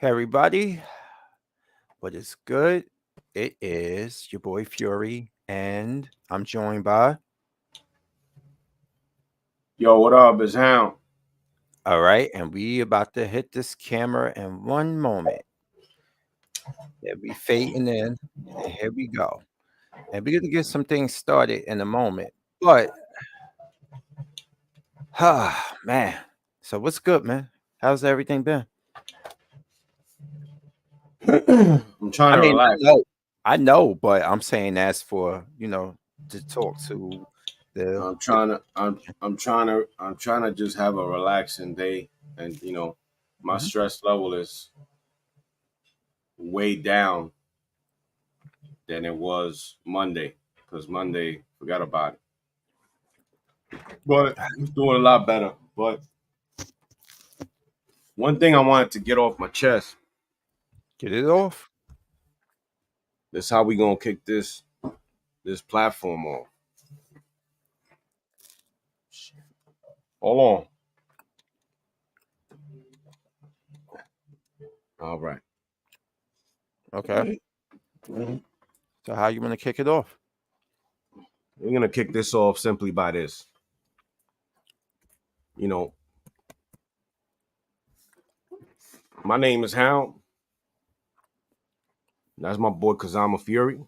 Hey everybody, what is good? It is your boy Fury, and I'm joined by. Yo, what up? It's Hound. All right, and we about to hit this camera in one moment. Yeah, we fading in, and here we go. And we're gonna get some things started in a moment. But, man. So what's good, man? How's everything been? I'm trying I to mean, relax. I know, but I'm saying as for to talk to the. I'm trying to just have a relaxing day, and my Mhm. stress level is way down than it was Monday because Monday forgot about it. But it's doing a lot better. But one thing I wanted to get off my chest. Get it off. This how we gonna kick this platform off. Hold on. All right. Okay. So how you want to kick it off? We're gonna kick this off simply by this. You know, my name is Hound. That's my boy Kazama Fury.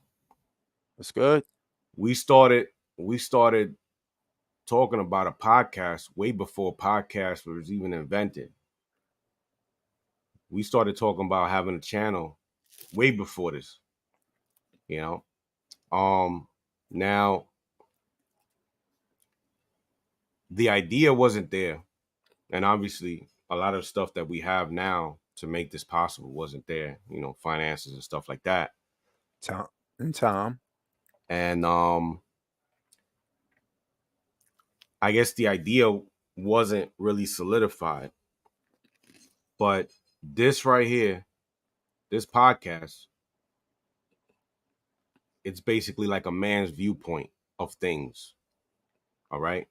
That's good. We started we started talking about a podcast way before podcast was even invented. We started talking about having a channel way before this, you know. Now the idea wasn't there, and obviously a lot of stuff that we have now to make this possible wasn't there, finances and stuff like that. Tom and Tom. And I guess the idea wasn't really solidified, but this right here, this podcast, it's basically like a man's viewpoint of things. All right.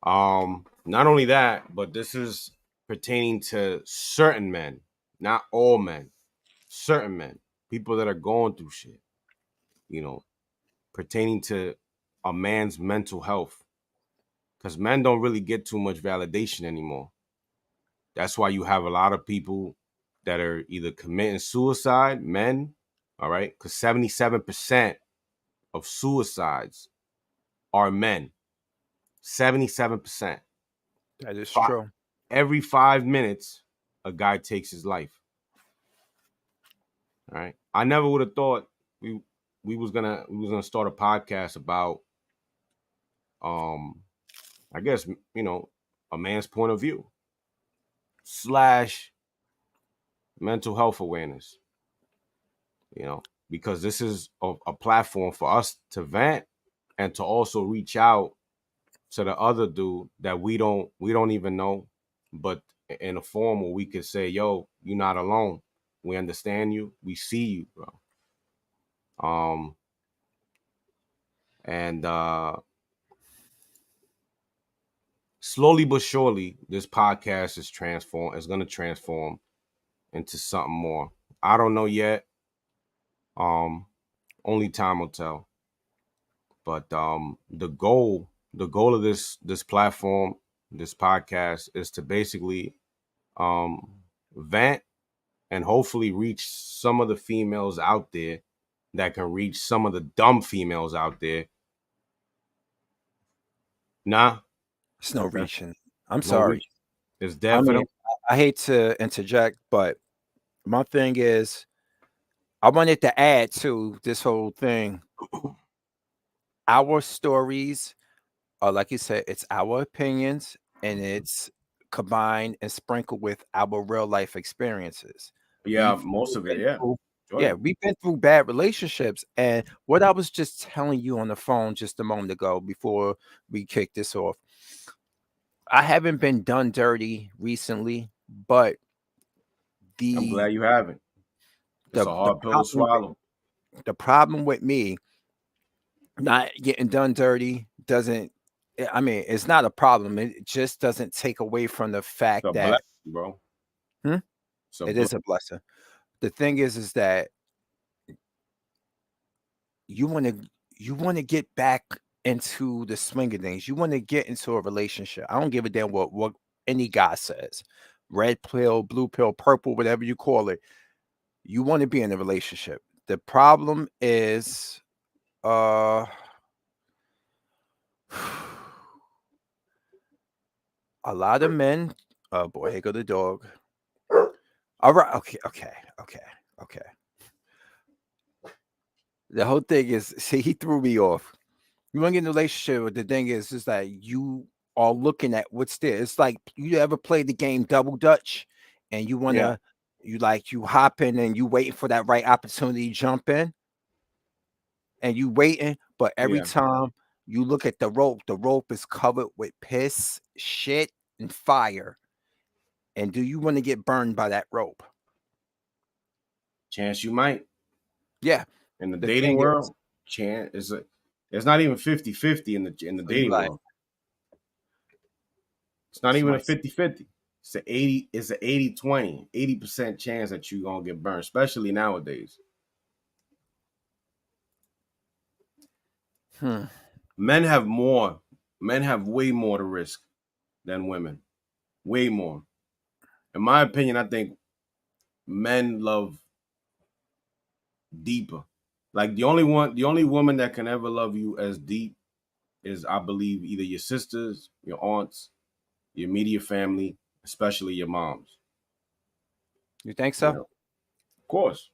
Not only that, but this is pertaining to certain men, not all men, certain men, people that are going through shit, you know, pertaining to a man's mental health. Because men don't really get too much validation anymore. That's why you have a lot of people that are either committing suicide, men, all right, because 77% of suicides are men. 77%. That is true. Every 5 minutes, a guy takes his life. All right. I never would have thought we we was gonna start a podcast about um I guess a man's point of view slash mental health awareness. Because this is a platform for us to vent and to also reach out to the other dude that we don't even know, but in a form where we could say, "Yo, you're not alone. We understand you. We see you, bro." Um, and slowly but surely, this podcast is going to transform into something more. I don't know yet. Um, Only time will tell. But the goal of this platform, this podcast, is to basically vent and hopefully reach some of the females out there that can reach some of the dumb females out there. Nah, It's no that's reaching. I'm no sorry. reach. It's I mean, definitely. I hate to interject, but my thing is, I wanted to add to this whole thing. Our stories are, like you said, it's our opinions, and it's combined and sprinkled with our real life experiences. Yeah, We've most of it. been Yeah, through, yeah, Jordan. we've been through bad relationships. And what I was just telling you on the phone just a moment ago before we kicked this off, I haven't been done dirty recently, but I'm the glad you haven't. It's the a the hard pill to problem with swallow. the problem with me not getting done dirty doesn't. I mean, it's not a problem. It just doesn't take away from the It's fact a that blessing, bro. hmm? It is a blessing. The thing is that you want to you want to get back into the swing of things. You want to get into a relationship. I don't give a damn what any guy says. Red pill, blue pill, purple, whatever you call it. You want to be in a relationship. The problem is uh a lot of men, oh boy, here go the dog. All right, okay. The whole thing is, see, he threw me off. You want to get in a relationship, but the thing is that you are looking at what's there. It's like you ever play the game Double Dutch, and you Yeah, wanna you hop in and you waiting for that right opportunity to jump in, and you waiting, but every yeah. time you look at the rope is covered with piss, shit, and fire. And do you want to get burned by that rope? Chance you might. Yeah. In the The dating thing is, world, chance is a it's not even 50-50 in the so you dating like world. It's not even a somebody. 50-50. It's an 80-20, 80% chance that you're gonna get burned, especially nowadays. Hmm. Men have more, men have way more to risk than women. Way more. In my opinion, I think men love deeper. Like the only woman that can ever love you as deep is, I believe, either your sisters, your aunts, your immediate family, especially your moms. You think You so? know, of course.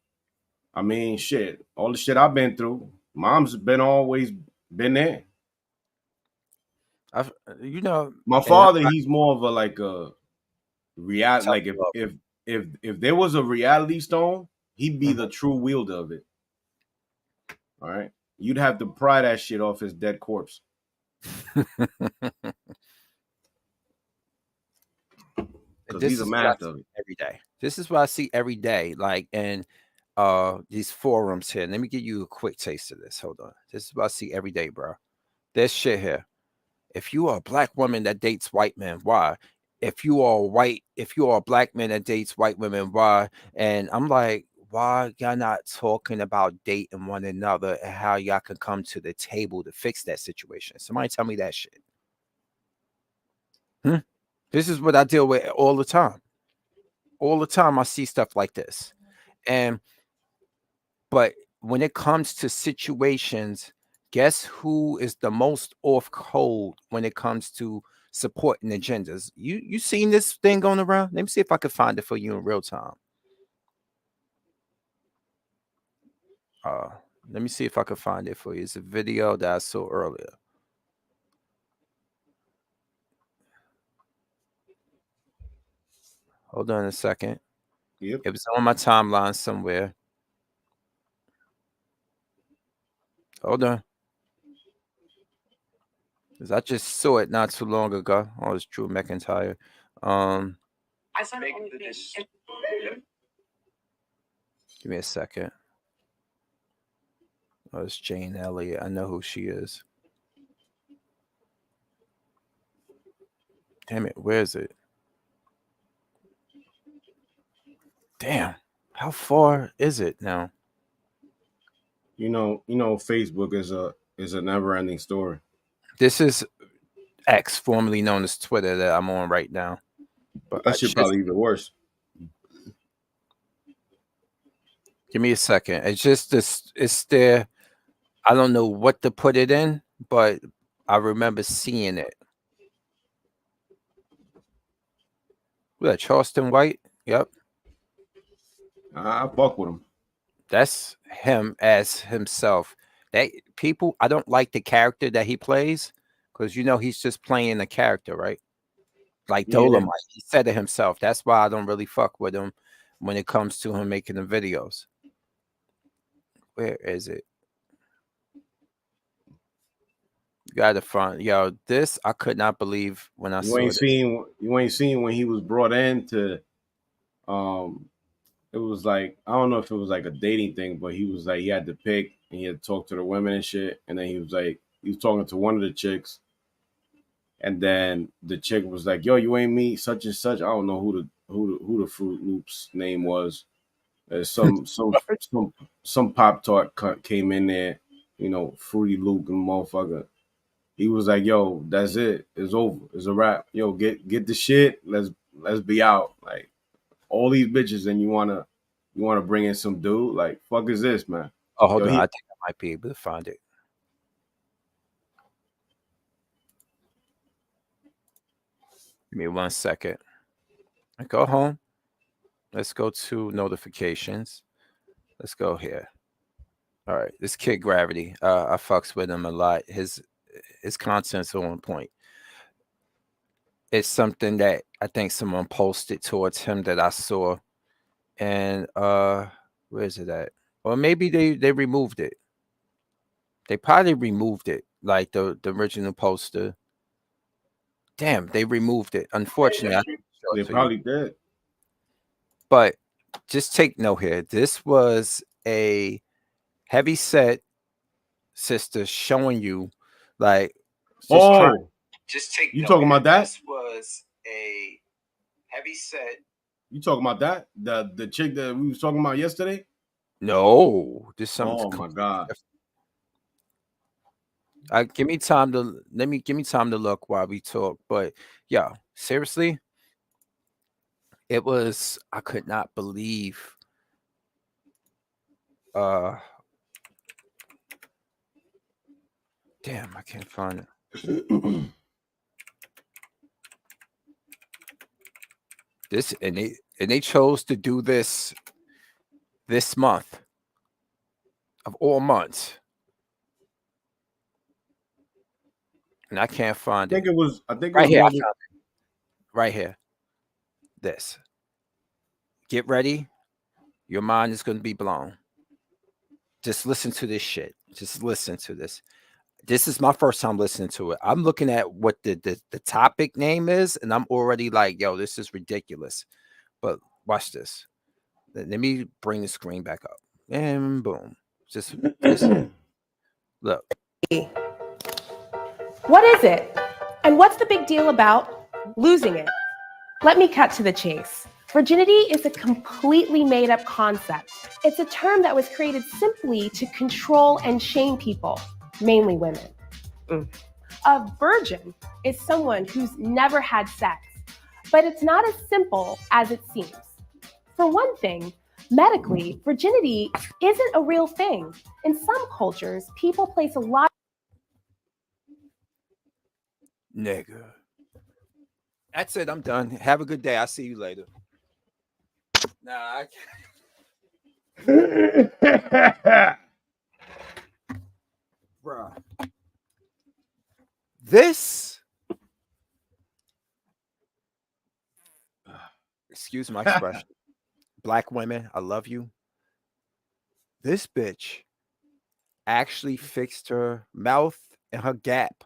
I mean, shit, all the shit I've been through, mom's been always been there. I've, you know, My and I'm father, not he's more of a like a reality. tough Like love. if there was a reality stone, he'd be Mhm. the true wielder of it. All right, you'd have to pry that shit off his dead corpse because This he's a is what I master see of it. every day. This is what I see every day, like in these forums here. Let me give you a quick taste of this. Hold on. This is what I see every day, bro. This shit here. If you are a black woman that dates white men, why? If you are a black man that dates white women, why? And I'm like, why y'all not talking about dating one another and how y'all can come to the table to fix that situation? Somebody tell me that shit. Hmm? This is what I deal with all the time. All the time I see stuff like this. And but when it comes to situations, guess who is the most off code when it comes to supporting agendas? You seen this thing going around? Let me see if I can find it for you in real time. Uh Let me see if I can find it for you. It's a video that I saw earlier. Hold on a second. Yep. It was on my timeline somewhere. Hold on. 'Cause I just saw it not too long ago. Oh, it's Drew McIntyre. Um, Give me a second. Oh, it's Jane Elliott. I know who she is. Damn it, where is it? Damn. How far is it now? Facebook is a never ending story. This is X, formerly known as Twitter, that I'm on right now. But That I shit just probably even worse. give me a second. It's just this. It's there. I don't know what to put it in, but I remember seeing it. Was that Charleston White? Yep, I fuck with him. that's him as himself. That people, I don't like the character that he plays because he's just playing a character, right? Like Yeah, Dolomite. He said it himself. That's why I don't really fuck with him when it comes to him making the videos. Where is it? You gotta find this. I could not believe when I saw this. you ain't seen when he was brought in to um it was like, I don't know if it was like a dating thing, but he was like, he had to pick and he had to talk to the women and shit. And then he was talking to one of the chicks, and then the chick was like, "Yo, you ain't me, such and such." I don't know who the Fruit Loops name was. Some Pop Tart came in there, Fruity Loop and motherfucker. He was like, "Yo, that's it. It's over. It's a wrap. Yo, get the shit. Let's be out. Like all these bitches, and you wanna bring in some dude? Like fuck is this, man? Oh, Yo, hold on. I he think I might be able to find it. Give me 1 second. I go home. Let's go to notifications. Let's go here. All right, this kid Gravity. I fucks with him a lot. His content's on point. It's something that I think someone posted towards him that I saw, and where is it at? Or maybe they removed it. They probably removed it, like the original poster. Damn, they removed it. Unfortunately, I can't show it they to you. probably did. But just take note here. This was a heavy set sister showing you, like, just trying. Oh, Just take you note talking here. about that? This was a heavy set. You talking about that? The chick that we was talking about yesterday? No, this something's Oh my completely god. different. Give me time to give me time to look while we talk. But yeah, seriously, it was. I could not believe. Uh, damn, I can't find it. This and they chose to do this month of all months, and I can't find it. I think it Right was here, I more than found it. Right here. This. Get ready. Your mind is going to be blown. Just listen to this shit. Just listen to this. This is my first time listening to it. I'm looking at what the topic name is, and I'm already like, yo, this is ridiculous. But watch this. Let me bring the screen back up. And boom. Just look. What is it? And what's the big deal about losing it? Let me cut to the chase. Virginity is a completely made up concept. It's a term that was created simply to control and shame people, mainly women. A virgin is someone who's never had sex, but it's not as simple as it seems. For one thing, medically, virginity isn't a real thing. In some cultures, people place a lot. Nigga. That's it. I'm done. Have a good day. I'll see you later. Nah, I can't. Bruh. This, excuse my expression, black women, I love you. This bitch actually fixed her mouth and her gap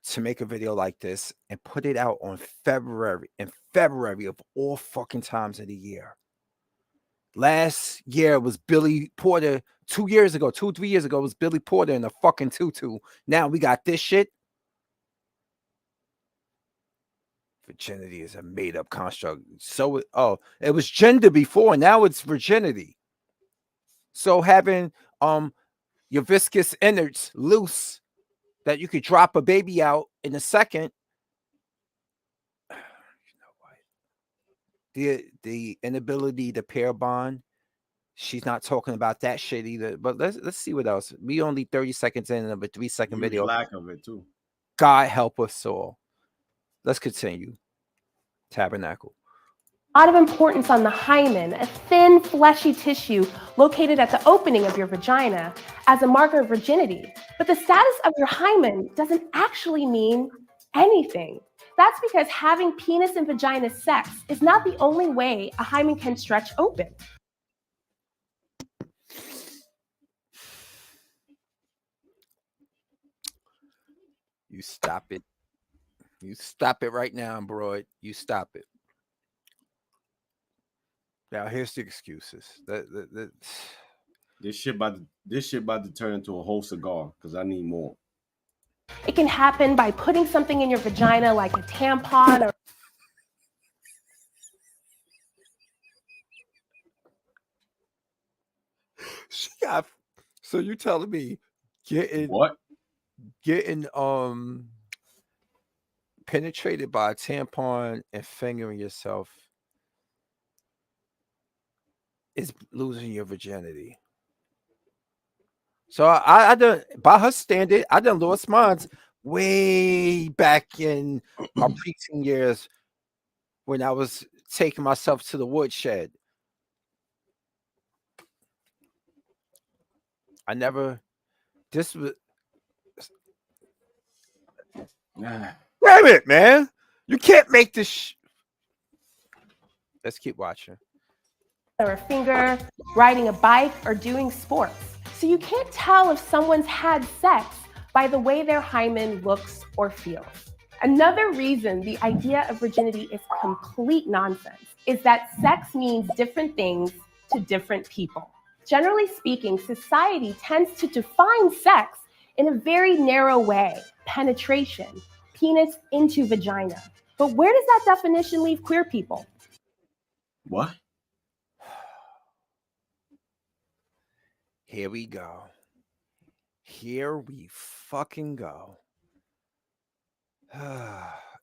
to make a video like this and put it out on February of all fucking times of the year. Last year was Billy Porter. 2 years ago, 3 years ago was Billy Porter in a fucking tutu. Now we got this shit. Virginity is a made up construct. So, it was gender before. Now it's virginity. So having your viscous innards loose that you could drop a baby out in a second. You know what? The inability to pair bond. She's not talking about that shit either. But let's see what else. We only 30 seconds in of a 3-second huge video. lack of it too. God help us all. Let's continue. Tabernacle. A lot of importance on the hymen, a thin, fleshy tissue located at the opening of your vagina, as a marker of virginity. But the status of your hymen doesn't actually mean anything. That's because having penis and vagina sex is not the only way a hymen can stretch open. You stop it. You stop it right now, bro. You stop it. Now here's the excuses. This shit about to turn into a whole cigar because I need more. It can happen by putting something in your vagina like a tampon or She got. So you telling me getting What? getting penetrated by a tampon and fingering yourself is losing your virginity? So I done, by her standard, I done lost mine way back in my preteen years when I was taking myself to the woodshed. I never. This was. Ah, Damn it, man! You can't make this. Let's keep watching. or a finger, riding a bike, or doing sports. So you can't tell if someone's had sex by the way their hymen looks or feels. Another reason the idea of virginity is complete nonsense is that sex means different things to different people. Generally speaking, society tends to define sex in a very narrow way: penetration, penis into vagina. But where does that definition leave queer people? what? Here we go. Here we fucking go.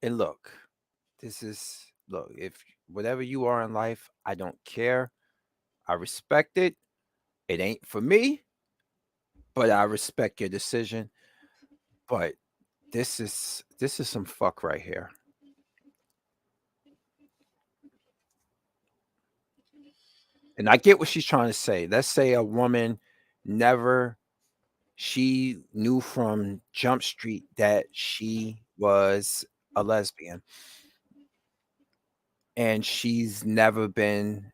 And look, look, if whatever you are in life, I don't care. I respect it. It ain't for me, but I respect your decision. But this is some fuck right here. And I get what she's trying to say. Let's say a woman never she knew from Jump Street that she was a lesbian and she's never been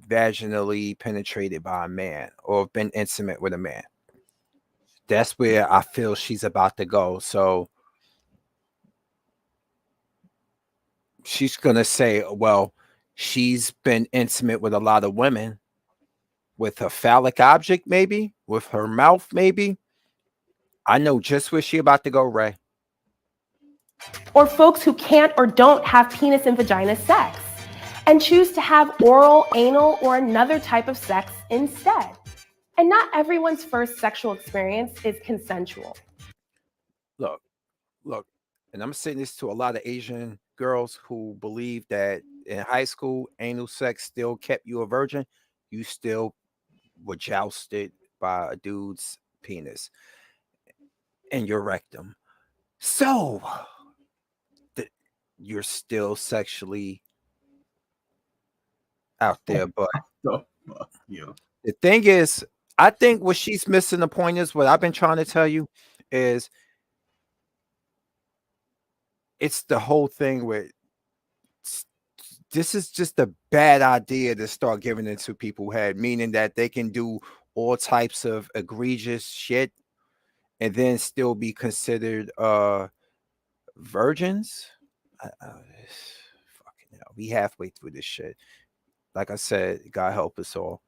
vaginally penetrated by a man or been intimate with a man. That's where I feel she's about to go. So she's going to say, well, she's been intimate with a lot of women with her phallic object, maybe with her mouth, maybe. I know just where she about to go, Ray. Or folks who can't or don't have penis and vagina sex and choose to have oral, anal, or another type of sex instead. And not everyone's first sexual experience is consensual. Look, look, and I'm saying this to a lot of Asian girls who believe that in high school, anal sex still kept you a virgin. You still were jousted by a dude's penis in your rectum. So you're still sexually out there. But The fuck, yo. the thing is, I think what she's missing the point is what I've been trying to tell you is it's the whole thing with this is just a bad idea to start giving it to people who had, meaning that they can do all types of egregious shit and then still be considered virgins. Fucking hell, we halfway through this shit. Like I said, God help us all.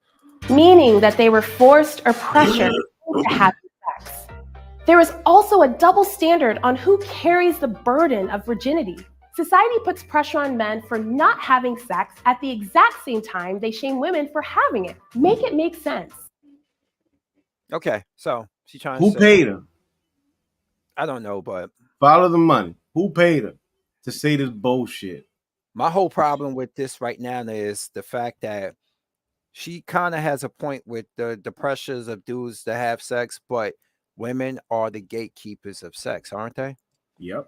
Meaning that they were forced or pressured into having sex. There is also a double standard on who carries the burden of virginity. Society puts pressure on men for not having sex at the exact same time they shame women for having it. Make it make sense. Okay, so she's trying to Who say, paid her? I don't know, but Follow the money. Who paid her to say this bullshit? my whole problem with this right now is the fact that she kind of has a point with the pressures of dudes to have sex, but women are the gatekeepers of sex, aren't they? Yep.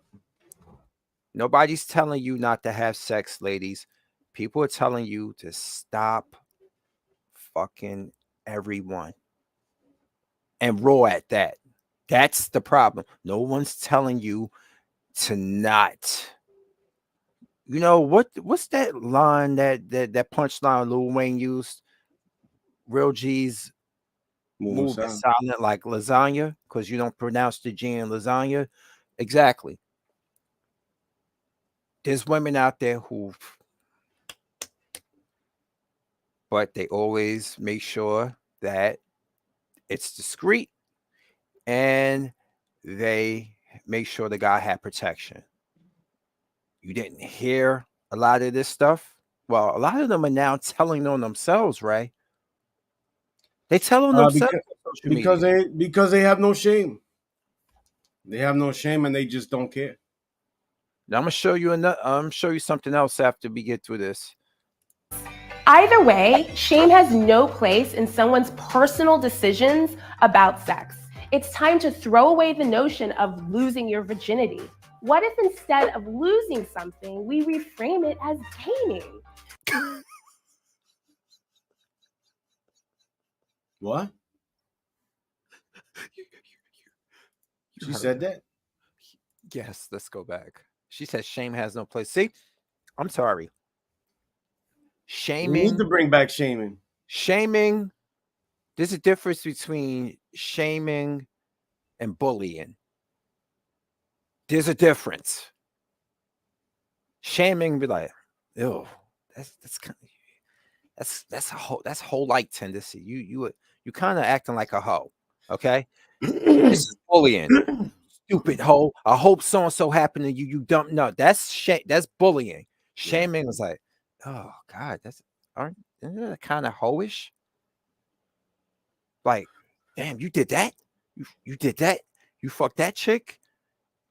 Nobody's telling you not to have sex, ladies. People are telling you to stop fucking everyone and raw at that. That's the problem. No one's telling you to not. You know what's that line that punchline Lil Wayne used? Real G's Moving move sound. is silent like lasagna because you don't pronounce the G in lasagna. Exactly. There's women out there who, but they always make sure that it's discreet and they make sure the guy had protection. You didn't hear a lot of this stuff. Well, a lot of them are now telling on themselves, Ray. They telling themselves Because on social media. because they have no shame. They have no shame and they just don't care. Now I'm gonna show you something else after we get through this. Either way, shame has no place in someone's personal decisions about sex. It's time to throw away the notion of losing your virginity. What if instead of losing something, we reframe it as gaining? What? You She heard said her. that? Yes, let's go back. She said shame has no place. See, I'm sorry. We need to Shaming, bring back shaming. shaming. There's a difference between shaming and bullying. There's a difference. Shaming be like, ew, that's kind of that's whole like tendency. You kind of acting like a hoe. Okay, this is bullying. Stupid hoe. I hope so and so happened to you. You don't know. That's shame. That's bullying. Yeah. Shaming was like, oh God, isn't that kind of hoish? Like, damn, you did that. You did that. You fucked that chick.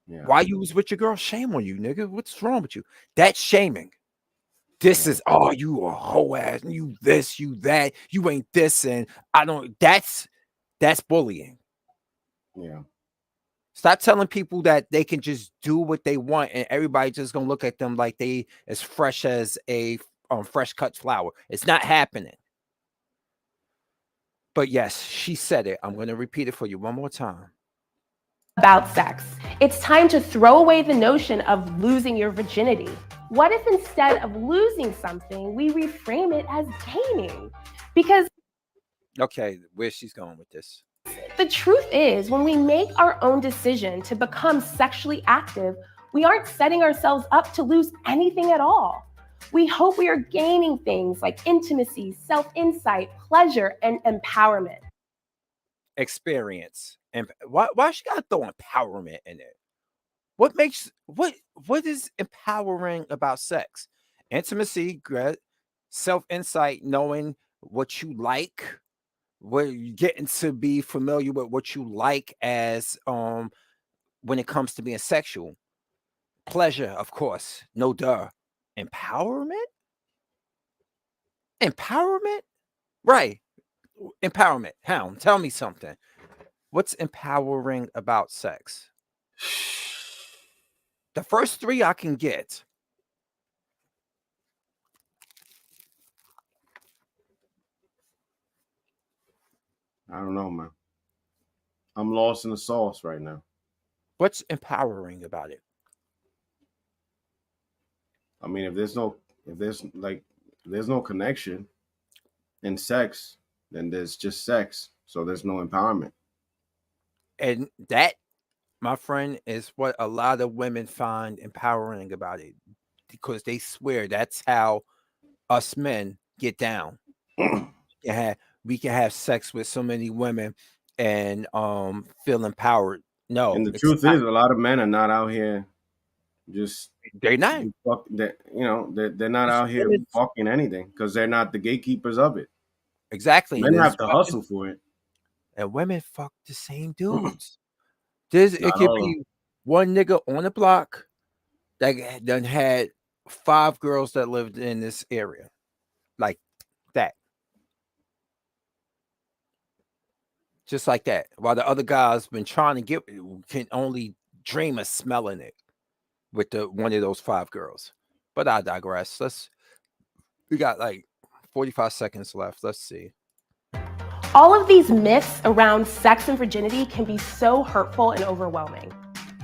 Yeah. Why you was with your girl? Shame on you, nigga. What's wrong with you? That's shaming. This Yeah. is you a hoe ass, you this, you that, you ain't this, and I don't. That's bullying. Yeah. Stop telling people that they can just do what they want, and everybody just gonna look at them like they as fresh as a fresh cut flower. It's not happening. But yes, she said it. I'm gonna repeat it for you one more time. About sex. It's time to throw away the notion of losing your virginity. What if instead of losing something, we reframe it as gaining? Because Okay, where she's going with this? the truth is, when we make our own decision to become sexually active, we aren't setting ourselves up to lose anything at all. We hope we are gaining things like intimacy, self insight, pleasure, and empowerment. Experience. And why she gotta throw empowerment in it? What is empowering about sex? Intimacy, self insight, knowing what you like, where you getting to be familiar with what you like as when it comes to being sexual. Pleasure, of course, no duh. Empowerment? Empowerment? Right. Empowerment. Hound, tell me something. What's empowering about sex? The first three I can get. I don't know, man. I'm lost in the sauce right now. What's empowering about it? I mean, if there's no connection in sex, then there's just sex. So there's no empowerment. And that, my friend, is what a lot of women find empowering about it because they swear that's how us men get down. can have we can have sex with so many women and feel empowered. And No, the it's truth not. is, a lot of men are not out here just They're not. fuck. That they're not It's out here women, fucking anything because they're not the gatekeepers of it. exactly. Men There's have to women hustle for it. and women fuck the same dudes. There's it Not could all of them. be one nigga on the block that done had 5 girls that lived in this area like that, just like that. While the other guys been trying to get can only dream of smelling it with the one of those 5 girls. But I digress. We got like 45 seconds left. Let's see. All of these myths around sex and virginity can be so hurtful and overwhelming.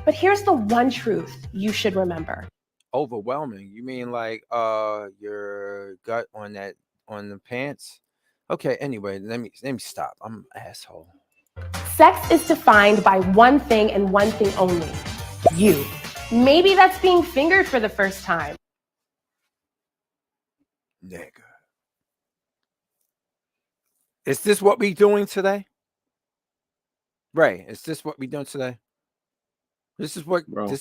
But here's the one truth you should remember. Overwhelming. You mean like your gut on the pants? Okay, anyway, let me stop. I'm an asshole. Sex is defined by one thing and one thing only: you. Maybe that's being fingered for the first time. Nigga. Is this what we doing today? Right. Is this what we doing today? This is what Bro,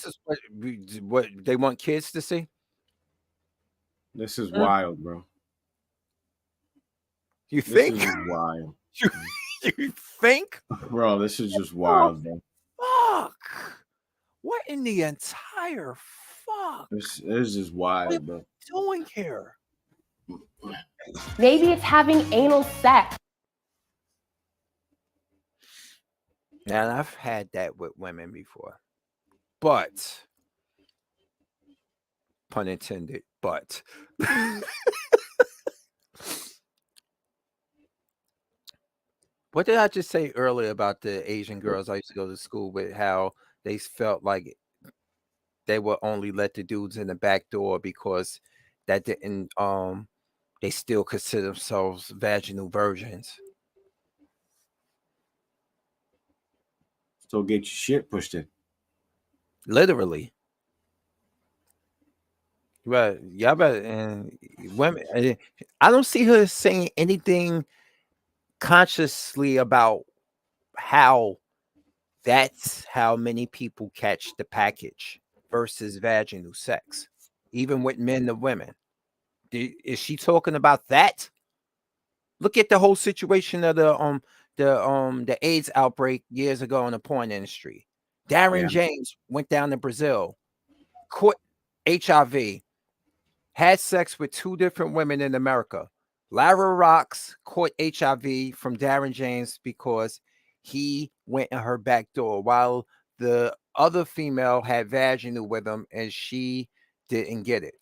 what they want kids to see? this is Hmm? wild, bro. You This is think? wild. You, you think? Bro, this is just wild, bro. Fuck. What in the entire fuck? This is just What are wild, bro. we doing here? Maybe it's having anal sex. And I've had that with women before. But, pun intended, but. What did I just say earlier about the Asian girls I used to go to school with? How they felt like they would only let the dudes in the back door because that didn't they still consider themselves vaginal virgins. So get your shit pushed in. Literally. Right. Y'all better and women I don't see her saying anything consciously about how that's how many people catch the package versus vaginal sex, even with men and women. Is she talking about that? Look at the whole situation of the AIDS outbreak years ago in the porn industry. Darren Yeah. James went down to Brazil, caught HIV, had sex with 2 different women in America. Lara Rocks caught HIV from Darren James because he went in her back door while the other female had vaginal with him and she didn't get it.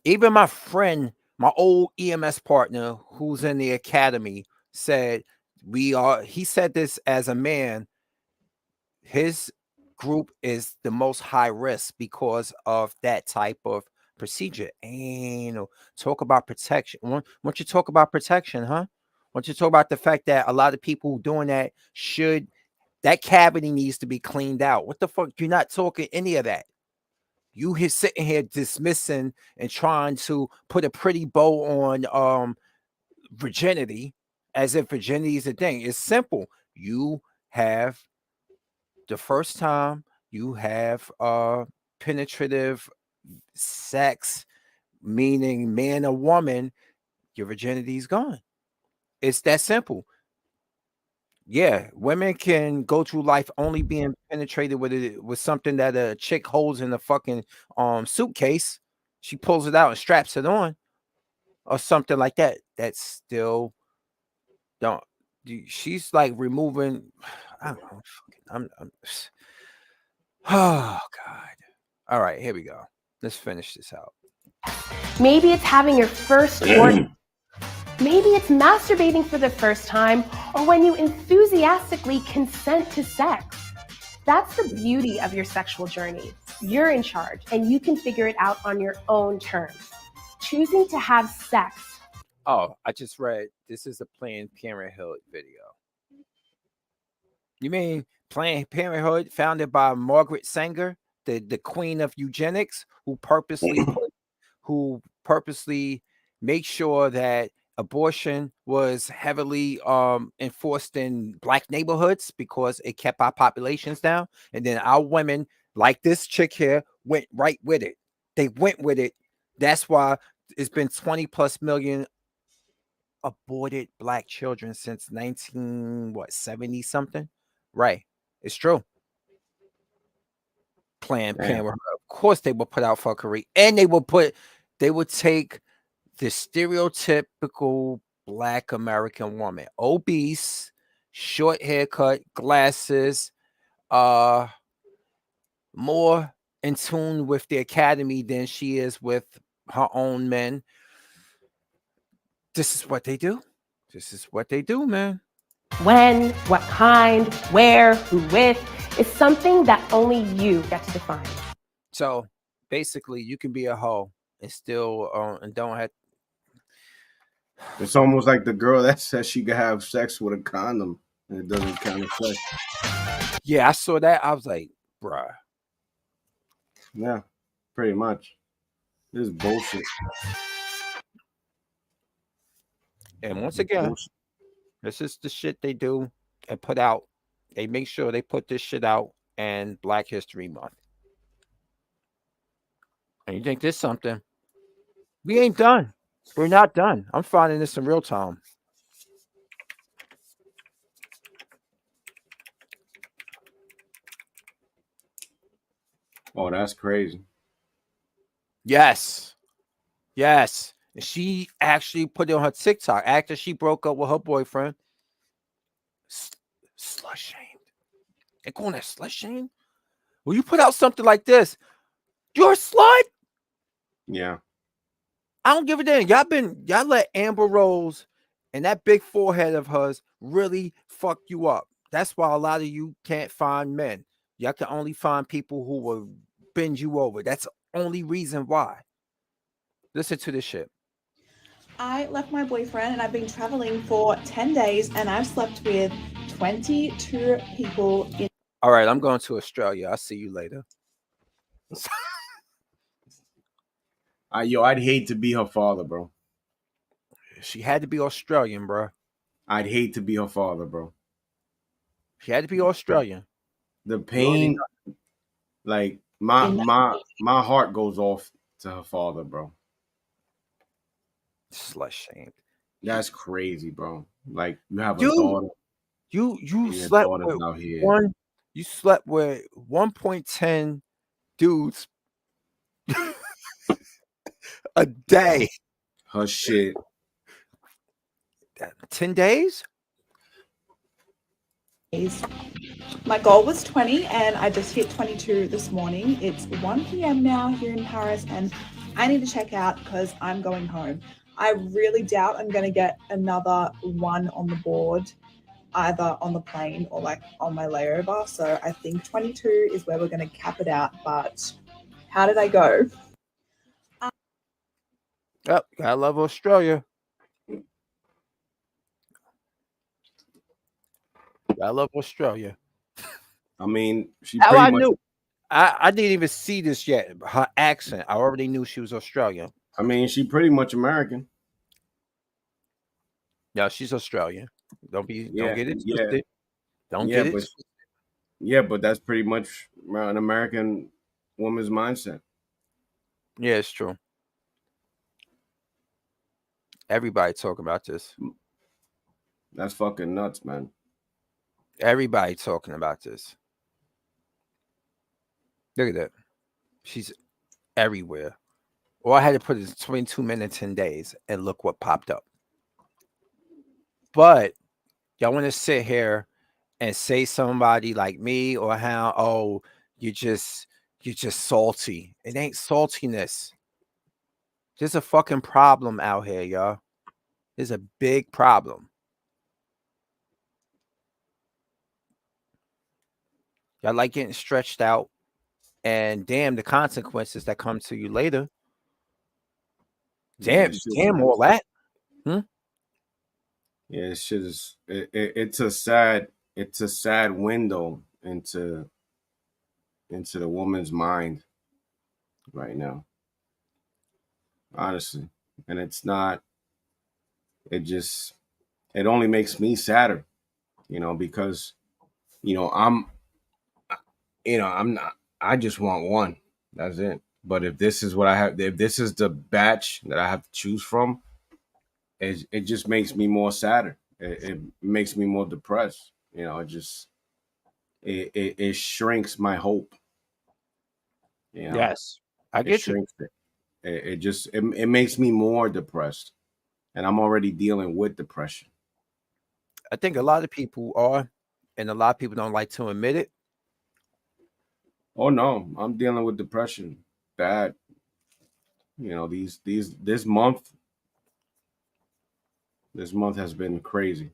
Even my friend, my old EMS partner who's in the academy said he said this as a man, his group is the most high risk because of that type of procedure. And talk about protection. Once you talk about protection, huh? Once you talk about the fact that a lot of people doing that that cavity needs to be cleaned out. What the fuck? You're not talking any of that. You here sitting here dismissing and trying to put a pretty bow on virginity as if virginity is a thing. It's simple. You have the first time you have penetrative sex, meaning man or woman, your virginity is gone. It's that simple. Yeah, women can go through life only being penetrated with something that a chick holds in a fucking suitcase. She pulls it out and straps it on, or something like that. That's still don't. She's like removing. I don't know. I'm oh God. All right, here we go. Let's finish this out. Maybe it's having your first orgasm. Maybe it's masturbating for the first time, or when you enthusiastically consent to sex. That's the beauty of your sexual journey. You're in charge, and you can figure it out on your own terms. Choosing to have sex. Oh, I just read this is a Planned Parenthood video. You mean Planned Parenthood, founded by Margaret Sanger, the queen of eugenics, who purposely make sure that abortion was heavily enforced in black neighborhoods because it kept our populations down, and then our women, like this chick here, went right with it. They went with it. That's why it's been 20 plus million aborted black children since 70 something. Right. It's true. Planned Damn. Parenthood. Of course they will put out fuckery. And they would take the stereotypical black American woman, obese, short haircut, glasses, more in tune with the academy than she is with her own men. This is what they do. This is what they do, man. When, what kind, where, who with, is something that only you get to define. So basically, you can be a hoe and still and don't have. It's almost like the girl that says she could have sex with a condom and it doesn't count as sex. Yeah, I saw that. I was like, bruh. Yeah, pretty much. This is bullshit. And once again, Bullshit. this is the shit they do and put out. They make sure they put this shit out in Black History Month. And you think this something? We ain't done. We're not done. I'm finding this in real time. Oh, that's crazy. Yes. Yes. And she actually put it on her TikTok after she broke up with her boyfriend. Slut shamed. They calling that slut shame? When you put out something like this, you're a slut. Yeah. I don't give a damn. Y'all let Amber Rose and that big forehead of hers really fuck you up. That's why a lot of you can't find men. Y'all can only find people who will bend you over. That's the only reason why. Listen to this shit. I left my boyfriend and I've been traveling for 10 days and I've slept with 22 people in. All right, I'm going to Australia. I'll see you later. I'd hate to be her father, bro. She had to be Australian, bro. I'd hate to be her father, bro. She had to be Australian. The You already pain, know. like In my heart goes off to her father, bro. Slut shamed. That's crazy, bro. Like you have a You daughter you and your slept daughter's with out here. one. You slept with 1.10 dudes a day. Her shit. 10 days? days. My goal was 20 and I just hit 22 this morning. It's 1 p.m. now here in Paris and I need to check out because I'm going home. I really doubt I'm going to get another one on the board, either on the plane or like on my layover. So I think 22 is where we're going to cap it out. But how did I go? Yep, gotta love Australia. I love Australia. I mean, she How pretty I much. knew. I didn't even see this yet. Her accent. I already knew she was Australian. I mean, she pretty much American. No, she's Australian. Don't Yeah, get it yeah, twisted. Don't yeah, get it but twisted. yeah, but that's pretty much an American woman's mindset. Yeah, it's true. Everybody talking about this. That's fucking nuts, man. Everybody talking about this. Look at that. She's everywhere. All I had to put is 22 minutes 10 days and look what popped up. But y'all want to sit here and say somebody like me or how, oh, you're just salty. It ain't saltiness. There's a fucking problem out here, y'all. There's a big problem. Y'all like getting stretched out, and damn the consequences that come to you later. Yeah, Damn all that. yeah, this shit is. It's a sad window into the woman's mind right now. Honestly, and it's not. It just. It only makes me sadder, because I'm I'm not. I just want one. That's it. But if this is what I have, if this is the batch that I have to choose from, it just makes me more sadder. It makes me more depressed. It just it shrinks my hope. Yes, I It get you. shrinks it. It makes me more depressed, and I'm already dealing with depression. I think a lot of people are, and a lot of people don't like to admit it. Oh no, I'm dealing with depression bad. These this month has been crazy,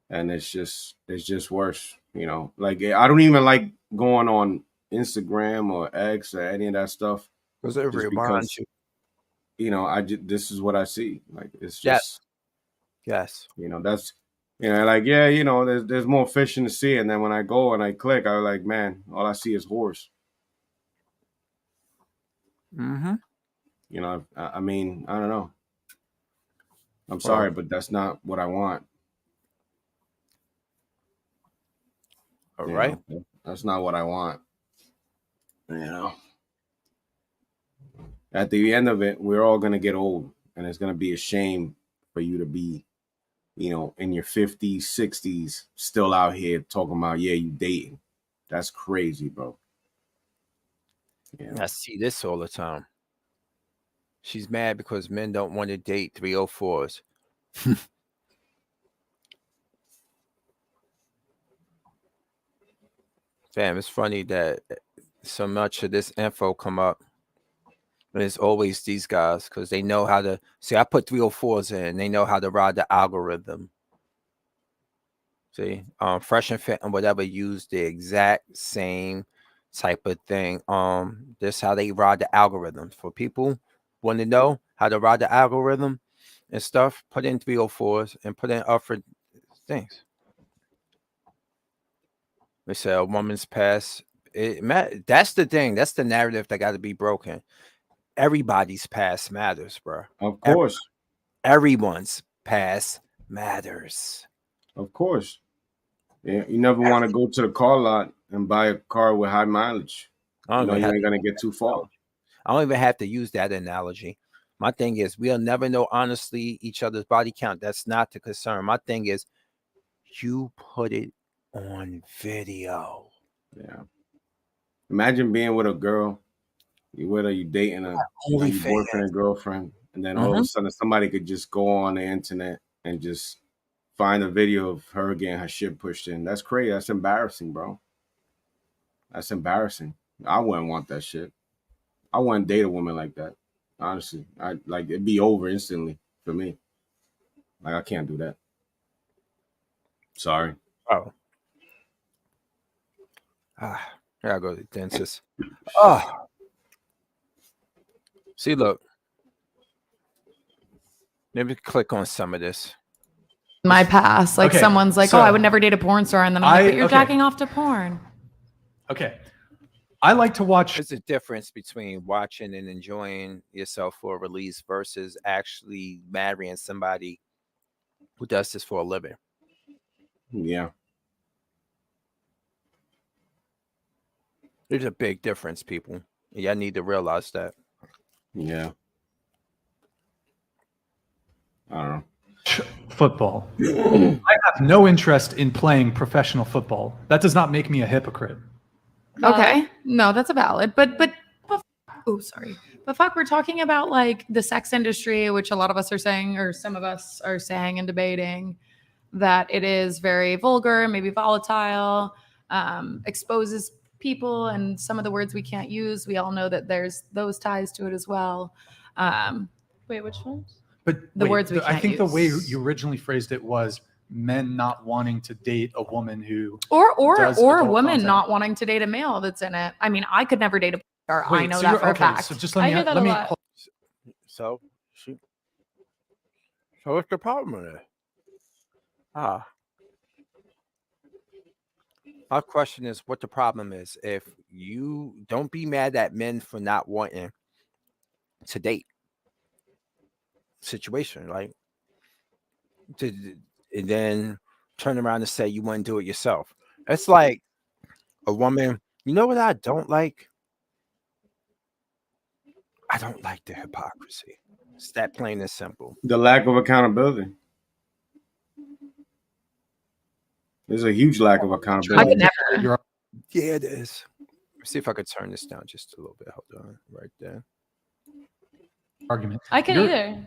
and it's just worse. Like I don't even like going on Instagram or X or any of that stuff, Because it just reminds because you. this is what I see. Like it's Yes, just yes. that's like yeah, there's more fish in the sea, and then when I go and I click, I like, man, all I see is horse. Mm-hmm. I mean, I don't know. I'm Well, sorry, but that's not what I want. all You right. know, that's not what I want. At the end of it, we're all gonna get old. and it's gonna be a shame for you to be, in your 50s, 60s, still out here talking about, yeah, you dating. That's crazy, bro. I see this all the time. She's mad because men don't want to date 304s. Damn, it's funny that so much of this info come up. And it's always these guys because they know how to see. I put 304s in. They know how to ride the algorithm. See, Fresh and Fit and whatever use the exact same type of thing. This how they ride the algorithm. For people want to know how to ride the algorithm and stuff, put in 304s and put in upward things. They say a woman's past. That's the thing. That's the narrative that got to be broken. Everybody's past matters, bro. Of course. Everyone's past matters. Of course. Yeah, you never want to go to the car lot and buy a car with high mileage. You ain't gonna get too far. I don't even have to use that analogy. My thing is, we'll never know honestly each other's body count. That's not the concern. My thing is, you put it on video. Yeah. Imagine being with a girl, you dating a your boyfriend and girlfriend, and then all of a sudden somebody could just go on the internet and just find a video of her getting her shit pushed in. That's crazy. That's embarrassing, bro. That's embarrassing. I wouldn't want that shit. I wouldn't date a woman like that. Honestly, it'd be over instantly for me. Like, I can't do that. Sorry. Oh. I gotta go to the dentist. Oh. See, look. Maybe click on some of this. My past, like someone's like, "Oh, I would never date a porn star," and then I'm like, "But you're jacking off to porn." Okay. I like to watch. There's a difference between watching and enjoying yourself for a release versus actually marrying somebody who does this for a living. Yeah. There's a big difference, people. Y'all need to realize that. Yeah. I don't know. Football. I have no interest in playing professional football. That does not make me a hypocrite. Okay, no, that's a valid, but oh, sorry, but fuck, we're talking about like the sex industry, which a lot of us are saying, or some of us are saying and debating, that it is very vulgar, maybe volatile, exposes people, and some of the words we can't use. We all know that there's those ties to it as well. Wait, which ones? But The words we I can't think the way use. you originally phrased it was men not wanting to date a woman who or does a adult woman content. not wanting to date a male that's in it. I mean, I could never date a star. I Wait, know so that you're- for a okay, fact. So just I hear that let a me lot. So what's the problem with it? My question is what the problem is. If you don't be mad at men for not wanting to date situation, like and then turn around and say you want to do it yourself. It's like a woman, you know what I don't like? I don't like the hypocrisy. It's that plain and simple. The lack of accountability. There's a huge lack of I accountability. could never. Yeah, it is. Let's see if I could turn this down just a little bit. Hold on, right there. argument. I can either.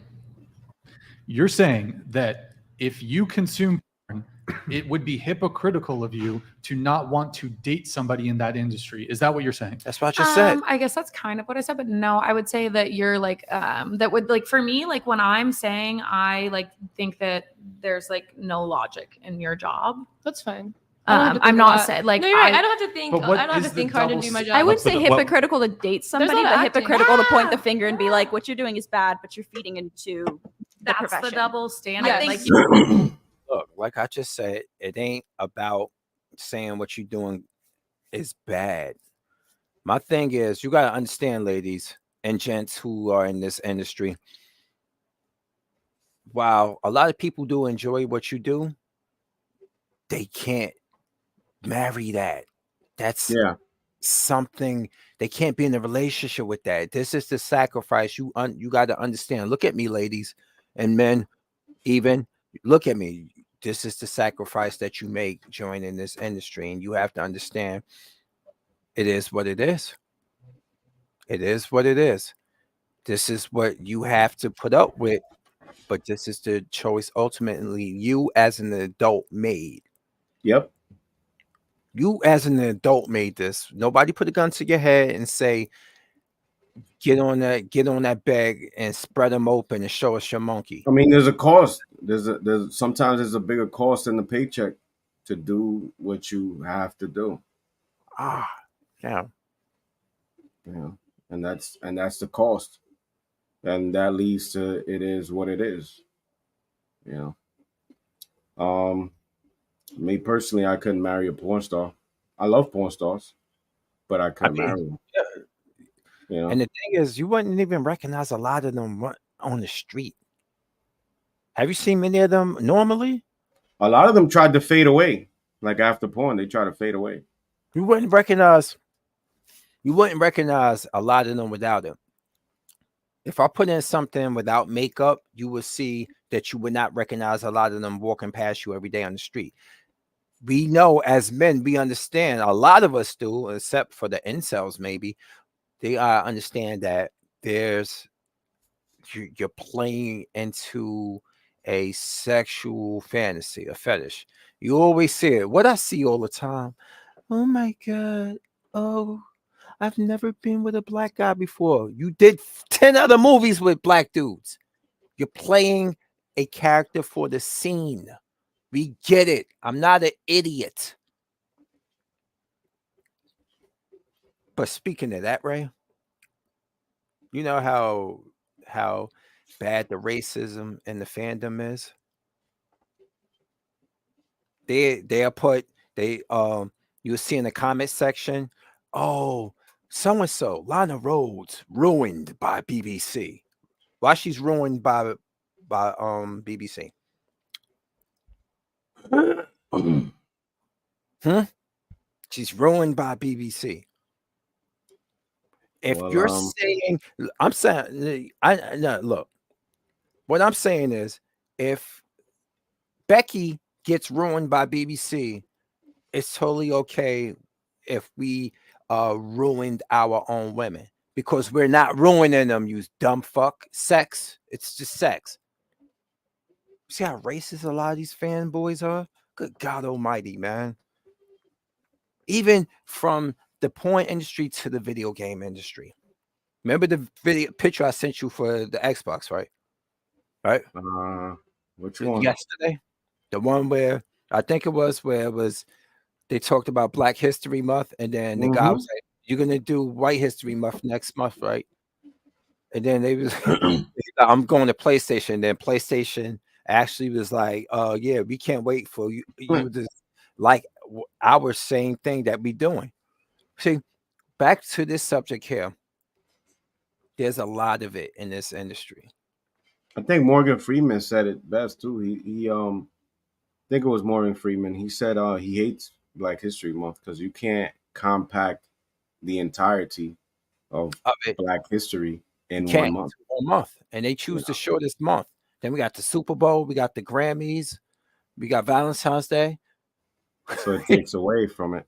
You're saying that if you consume porn, it would be hypocritical of you to not want to date somebody in that industry. Is that what you're saying? That's what I just said. I guess that's kind of what I said, but no, I would say that you're like that would like for me, like when I'm saying I like think that there's like no logic in your job. That's fine. I don't have to I'm think a not lot. saying like No, you're right. I don't have to think. But what I don't have is to the think hard to double do my s- job. I would say But what- hypocritical to date somebody, lot of but acting. hypocritical to point the finger and be like, what you're doing is bad, but you're feeding into the That's profession. the double standard. Yes. Like Look, like I just said, it ain't about saying what you're doing is bad. My thing is, you got to understand, ladies and gents who are in this industry, while a lot of people do enjoy what you do, they can't marry that. That's Yeah. something. They can't be in a relationship with that. This is the sacrifice you got to understand. Look at me, ladies and men, even look at me. This is the sacrifice that you make joining this industry, and you have to understand it is what it is. It is what it is. This is what you have to put up with, but this is the choice ultimately you as an adult made. Yep. You as an adult made this. Nobody put a gun to your head and say, get on that bed and spread them open and show us your monkey. I mean, there's a cost. There's sometimes there's a bigger cost in the paycheck to do what you have to do. Ah, yeah. You know, and that's the cost, and that leads to it is what it is. You know, me personally, I couldn't marry a porn star. I love porn stars, but I I couldn't mean, marry them. yeah. You know, And the thing is, you wouldn't even recognize a lot of them on the street. Have you seen many of them normally? a lot of them tried to fade away. Like after porn, they try to fade away. You wouldn't recognize. You wouldn't recognize a lot of them without it. If I put in something without makeup, you will see that you would not recognize a lot of them walking past you every day on the street. We know as men, we understand. A lot of us do, except for the incels, maybe they understand that there's you're playing into a sexual fantasy, a fetish. You always see it. What I see all the time. Oh my god! Oh, I've never been with a black guy before. You did 10 other movies with black dudes. You're playing a character for the scene. We get it. I'm not an idiot. But speaking of that, Ray, you know how bad the racism in the fandom is? They'll put they you'll see in the comment section, oh, so and so, Lana Rhodes ruined by BBC. Why she's ruined by BBC? Hmm? She's ruined by BBC. If Well, you're saying, I'm saying, I no, look, what I'm saying is, if Becky gets ruined by BBC, it's totally okay if we ruined our own women because we're not ruining them. You dumb fuck. Sex. It's just sex. See how racist a lot of these fanboys are? Good God Almighty, man. Even from the porn industry to the video game industry. Remember the video picture I sent you for the Xbox, right? Right? which one? Yesterday, the one where I think it was where it was they talked about Black History Month, and then the guy was like, "You're gonna do White History Month next month, right?" And then they was, "I'm going to PlayStation." And then PlayStation actually was like, yeah, we can't wait for you to like our same thing that we doing." See, back to this subject here. There's a lot of it in this industry. I think Morgan Freeman said it best too. He I think it was Morgan Freeman. He said he hates Black History Month because you can't compact the entirety of Of it, Black history you in can't one month. into 1 month, and they You choose the know, shortest month. Then we got the Super Bowl, we got the Grammys, we got Valentine's Day. so it takes away from it.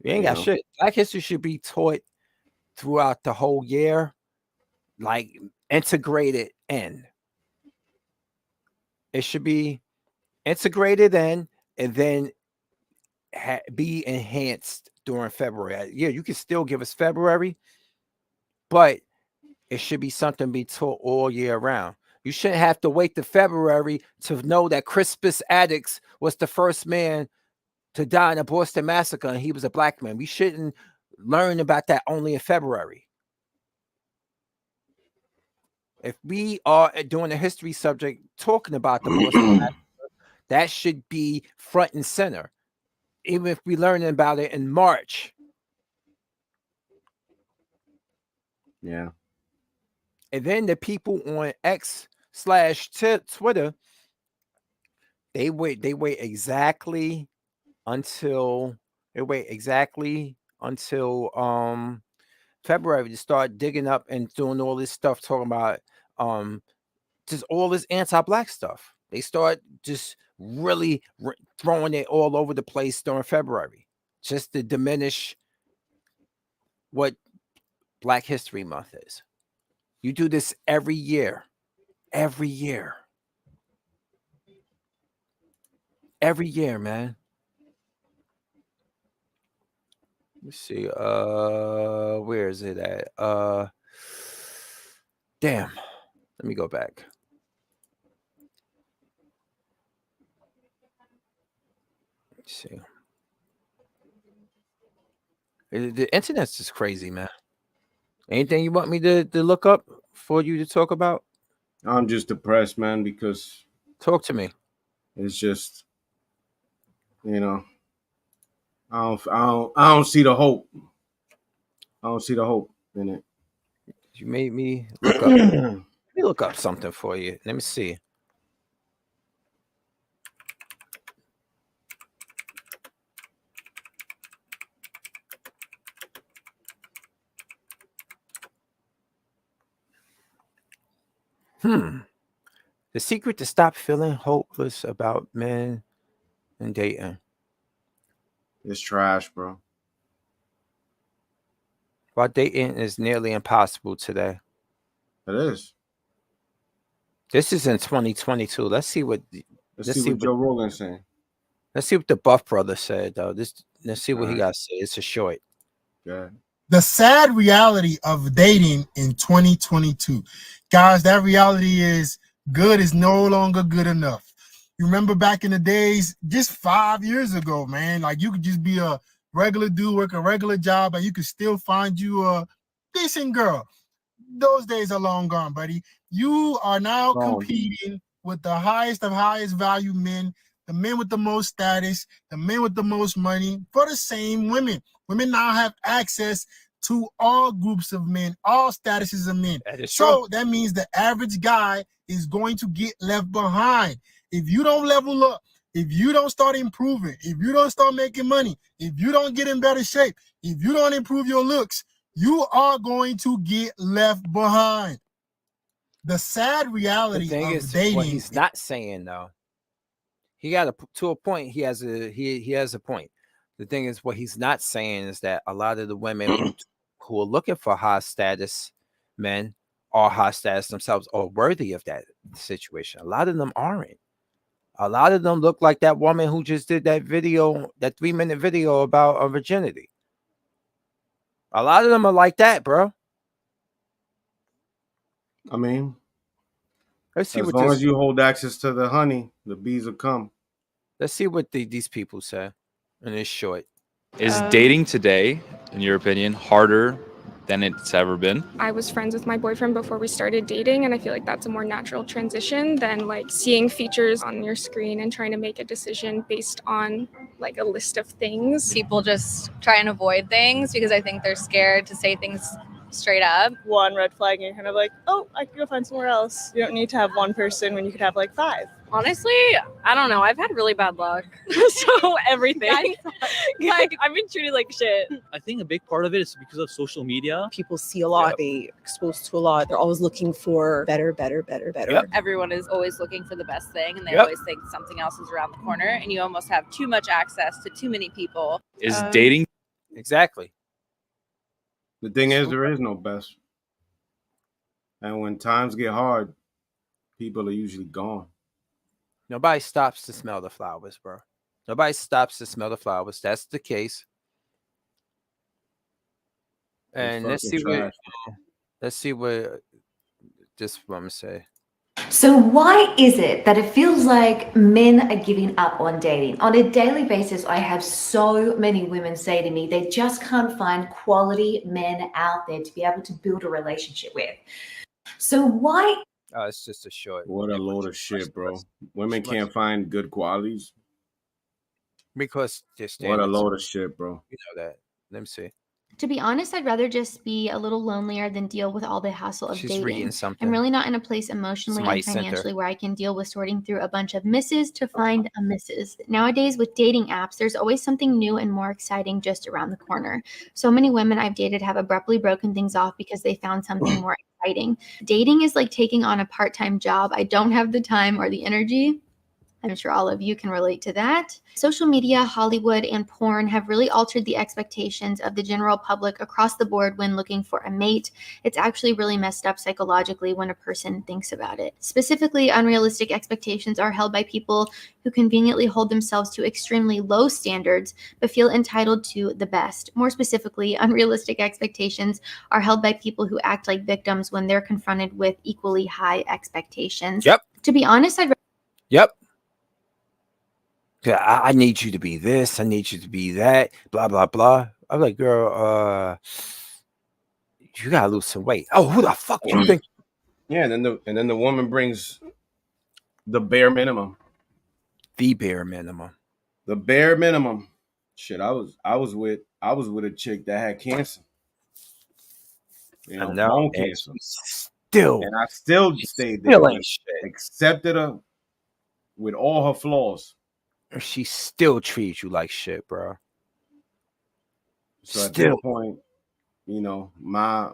We ain't You got know, shit. Black history should be taught throughout the whole year, like integrated in. It should be integrated in, and then be enhanced during February. Yeah, you can still give us February, but it should be something be taught all year round. You shouldn't have to wait to February to know that Crispus Attucks was the first man to die in a Boston massacre, and he was a black man. We shouldn't learn about that only in February. If we are doing a history subject talking about the Boston massacre, that should be front and center. Even if we learn about it in March. yeah. And then the people on X/Twitter, they wait exactly until they wait exactly until February to start digging up and doing all this stuff, talking about just all this anti-black stuff. They start just really throwing it all over the place during February, just to diminish what Black History Month is. You do this every year, every year, man. Let's see. Where is it at? Damn. Let me go back. Let's see. The internet's just crazy, man. Anything you want me to look up for you to talk about? I'm just depressed, man, because Talk to me. it's just, you know, I don't see the hope. I don't see the hope in it. You made me look up. Let me look up something for you. Let me see. The secret to stop feeling hopeless about men and dating. It's trash, bro. While dating is nearly impossible today. It is. This is in 2022. Let's see what Joe Rogan's saying. Let's see what the Buff brother said though. Let's see what he Alright. got to say. It's a short. Yeah. The sad reality of dating in 2022. Guys, that reality is good is no longer good enough. You remember back in the days, just 5 years ago, man, like you could just be a regular dude, work a regular job, and you could still find you a decent girl. Those days are long gone, buddy. You are now competing with the highest of highest value men, the men with the most status, the men with the most money for the same women. Women now have access to all groups of men, all statuses of men. That is so true. that means the average guy is going to get left behind. If you don't level up, if you don't start improving, if you don't start making money, if you don't get in better shape, if you don't improve your looks, you are going to get left behind. The sad reality The thing of is, dating. what he's not saying though, he got to a point. He has a point. The thing is, what he's not saying is that a lot of the women who are looking for high status men are high status themselves or worthy of that situation. A lot of them aren't. A lot of them look like that woman who just did that video, that 3-minute video about virginity. A lot of them are like that, bro. I mean, Let's see as what long as you hold access to the honey, the bees will come. Let's see what these people say in this short. Is dating today, in your opinion, harder than it's ever been? I was friends with my boyfriend before we started dating, and I feel like that's a more natural transition than like seeing features on your screen and trying to make a decision based on like a list of things. People just try and avoid things because I think they're scared to say things straight up. One red flag and you're kind of like, oh, I could go find somewhere else. You don't need to have one person when you could have like 5. Honestly, I don't know. I've had really bad luck. So everything. Like, I've been treated like shit. I think a big part of it is because of social media. People see a lot, they exposed to a lot. They're always looking for better. Yep. Everyone is always looking for the best thing, and they Yep. always think something else is around the corner, and you almost have too much access to too many people. Is dating Exactly. The thing is, there is no best. And when times get hard, people are usually gone. Nobody stops to smell the flowers, bro. Nobody stops to smell the flowers. That's the case. And let's see what this woman say. So why is it that it feels like men are giving up on dating? On a daily basis, I have so many women say to me, they just can't find quality men out there to be able to build a relationship with. So why? Oh, it's just a short. What a load of shit, bro. Women can't find good qualities. Because just what a load of shit, bro. You know that. Let me see. To be honest, I'd rather just be a little lonelier than deal with all the hassle of She's reading dating. something. I'm really not in a place emotionally Somebody and sent her. financially where I can deal with sorting through a bunch of misses to find a misses. Nowadays, with dating apps, there's always something new and more exciting just around the corner. So many women I've dated have abruptly broken things off because they found something more exciting. Dating is like taking on a part-time job. I don't have the time or the energy. I'm sure all of you can relate to that. Social media, Hollywood, and porn have really altered the expectations of the general public across the board when looking for a mate. It's actually really messed up psychologically when a person thinks about it. Specifically, unrealistic expectations are held by people who conveniently hold themselves to extremely low standards but feel entitled to the best. More specifically, unrealistic expectations are held by people who act like victims when they're confronted with equally high expectations. Yep. To be honest, Yep. Yeah, I need you to be this. I need you to be that. Blah blah blah. I'm like, girl, you gotta lose some weight. Oh, who the fuck you think? Yeah, and then the woman brings the bare minimum. The bare minimum. The bare minimum. Shit, I was with a chick that had cancer. You know, bone cancer. And I still stayed there. Still ain't shit. Accepted her with all her flaws. She still treats you like shit, bro. So at this point, you know, my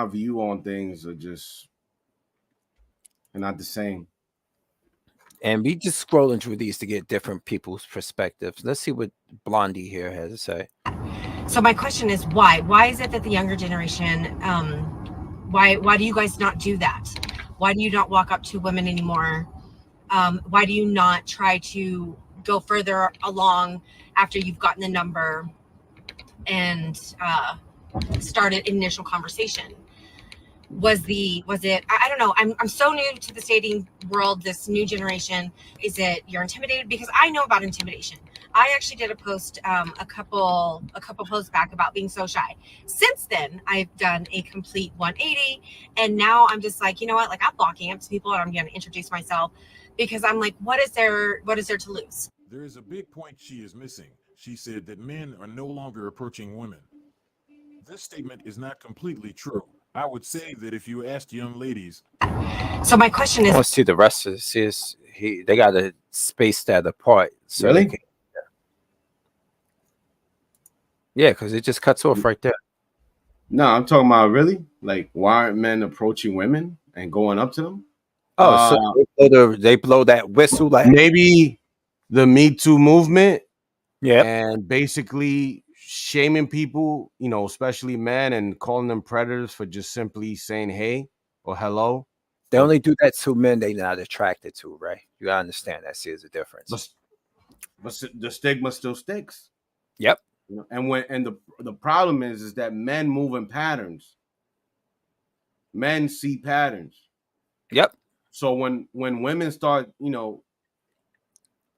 view on things are just not the same. And we just scrolling through these to get different people's perspectives. Let's see what Blondie here has to say. So my question is why? Why is it that the younger generation, why do you guys not do that? Why do you not walk up to women anymore? Why do you not try to go further along after you've gotten the number and started initial conversation? Was it I don't know, I'm so new to the dating world, this new generation. Is it you're intimidated? Because I know about intimidation. I actually did a post a couple posts back about being so shy. Since then, I've done a complete 180, and now I'm just like, you know what, like I'm walking up to people and I'm going to introduce myself because I'm like, what is there to lose? There is a big point she is missing. She said that men are no longer approaching women. This statement is not completely true. I would say that if you asked young ladies. So my question is, I want to see the rest of this. They got to space that apart. So really? Yeah, because it just cuts off right there. No, I'm talking about really. Like, why aren't men approaching women and going up to them? Oh, so they blow that whistle. Like maybe the Me Too movement. Yeah, and basically shaming people, you know, especially men, and calling them predators for just simply saying hey or hello. They only do that to men they're not attracted to, right? You gotta understand that. See, there's a difference. But the stigma still sticks. Yep. You know, and the problem is that men move in patterns. Men see patterns. Yep. So when women start, you know,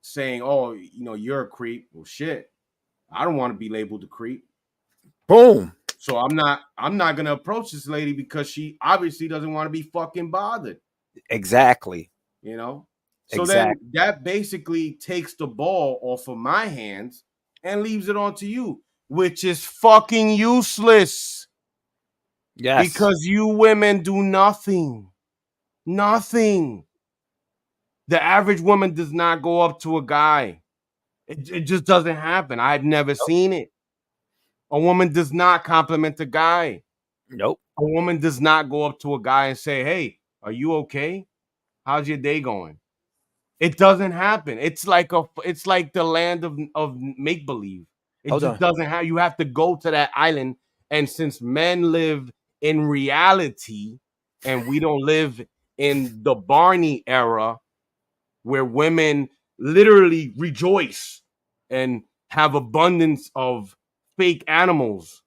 saying, "Oh, you know, you're a creep," well, shit, I don't want to be labeled a creep. Boom. So I'm not gonna approach this lady because she obviously doesn't want to be fucking bothered. Exactly. You know? So then that basically takes the ball off of my hands and leaves it onto you, which is fucking useless. Yes. Because you women do nothing. Nothing. The average woman does not go up to a guy. It just doesn't happen. I've never seen it. A woman does not compliment a guy. Nope. A woman does not go up to a guy and say, "Hey, are you okay? How's your day going?" It doesn't happen. It's like the land of make believe. It Hold just on. doesn't have. You have to go to that island, and since men live in reality, and we don't live in the Barney era, where women literally rejoice and have abundance of fake animals.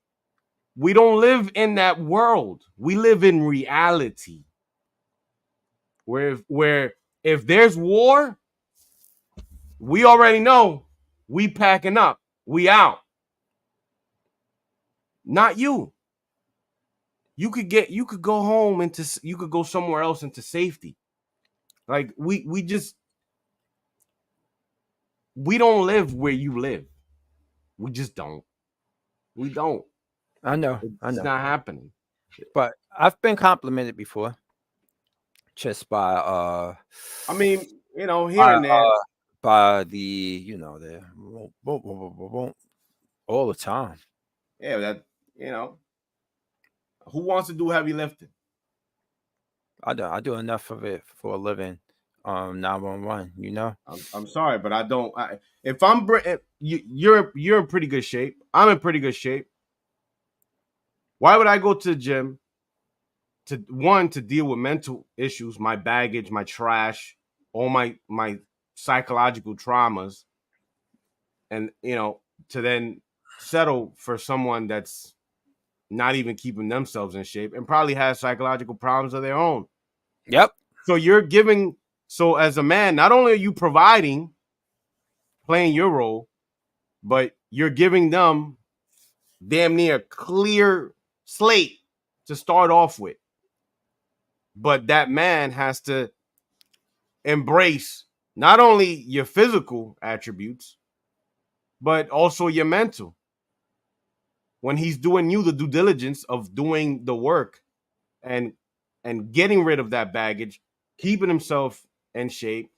We don't live in that world. We live in reality. Where if there's war, we already know we packing up. We out. Not you. You could go home you could go somewhere else into safety. Like we don't live where you live. We just don't. We don't. I know. It's not happening. But I've been complimented before, just by I mean, you know, here by and there. by the all the time. Yeah, that, you know, who wants to do heavy lifting? I do enough of it for a living. 911. You know. I'm sorry, but I don't. If I'm you're in pretty good shape. I'm in pretty good shape. Why would I go to the gym to deal with mental issues, my baggage, my trash, all my psychological traumas, and you know, to then settle for someone that's not even keeping themselves in shape and probably has psychological problems of their own. Yep. So you're giving. So as a man, not only are you providing, playing your role, but you're giving them damn near clear slate to start off with. But that man has to embrace not only your physical attributes, but also your mental. When he's doing you the due diligence of doing the work and getting rid of that baggage, keeping himself in shape,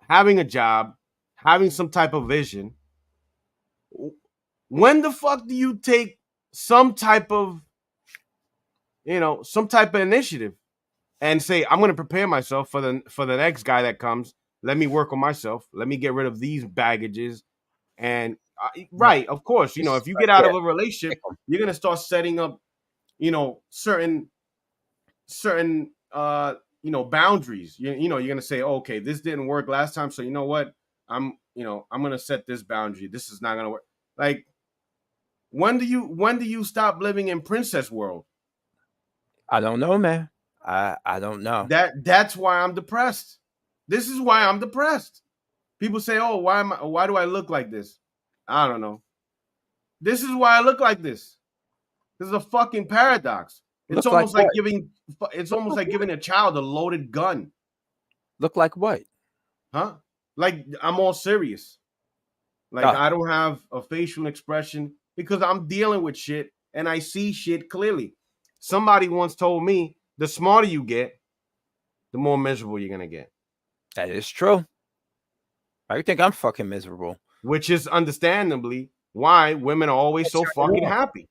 having a job, having some type of vision. When the fuck do you take some type of, you know, some type of initiative and say, I'm going to prepare myself for the next guy that comes. Let me work on myself. Let me get rid of these baggages. And right, of course, you know, if you get out of a relationship, you're going to start setting up, you know, certain you know, boundaries. You know, you're going to say, oh, okay, this didn't work last time, so you know what? I'm going to set this boundary. This is not going to work. Like, when do you stop living in princess world? I don't know, man. I don't know. That's why I'm depressed. This is why I'm depressed. People say, "Oh, why do I look like this?" I don't know. This is why I look like this. This is a fucking paradox. It's Look like almost like what? giving a child a loaded gun. Look like what? Huh? Like, I'm all serious. Like, I don't have a facial expression because I'm dealing with shit and I see shit clearly. Somebody once told me, the smarter you get, the more miserable you're gonna get. That is true. I think I'm fucking miserable. Which is understandably why women are always so fucking happy.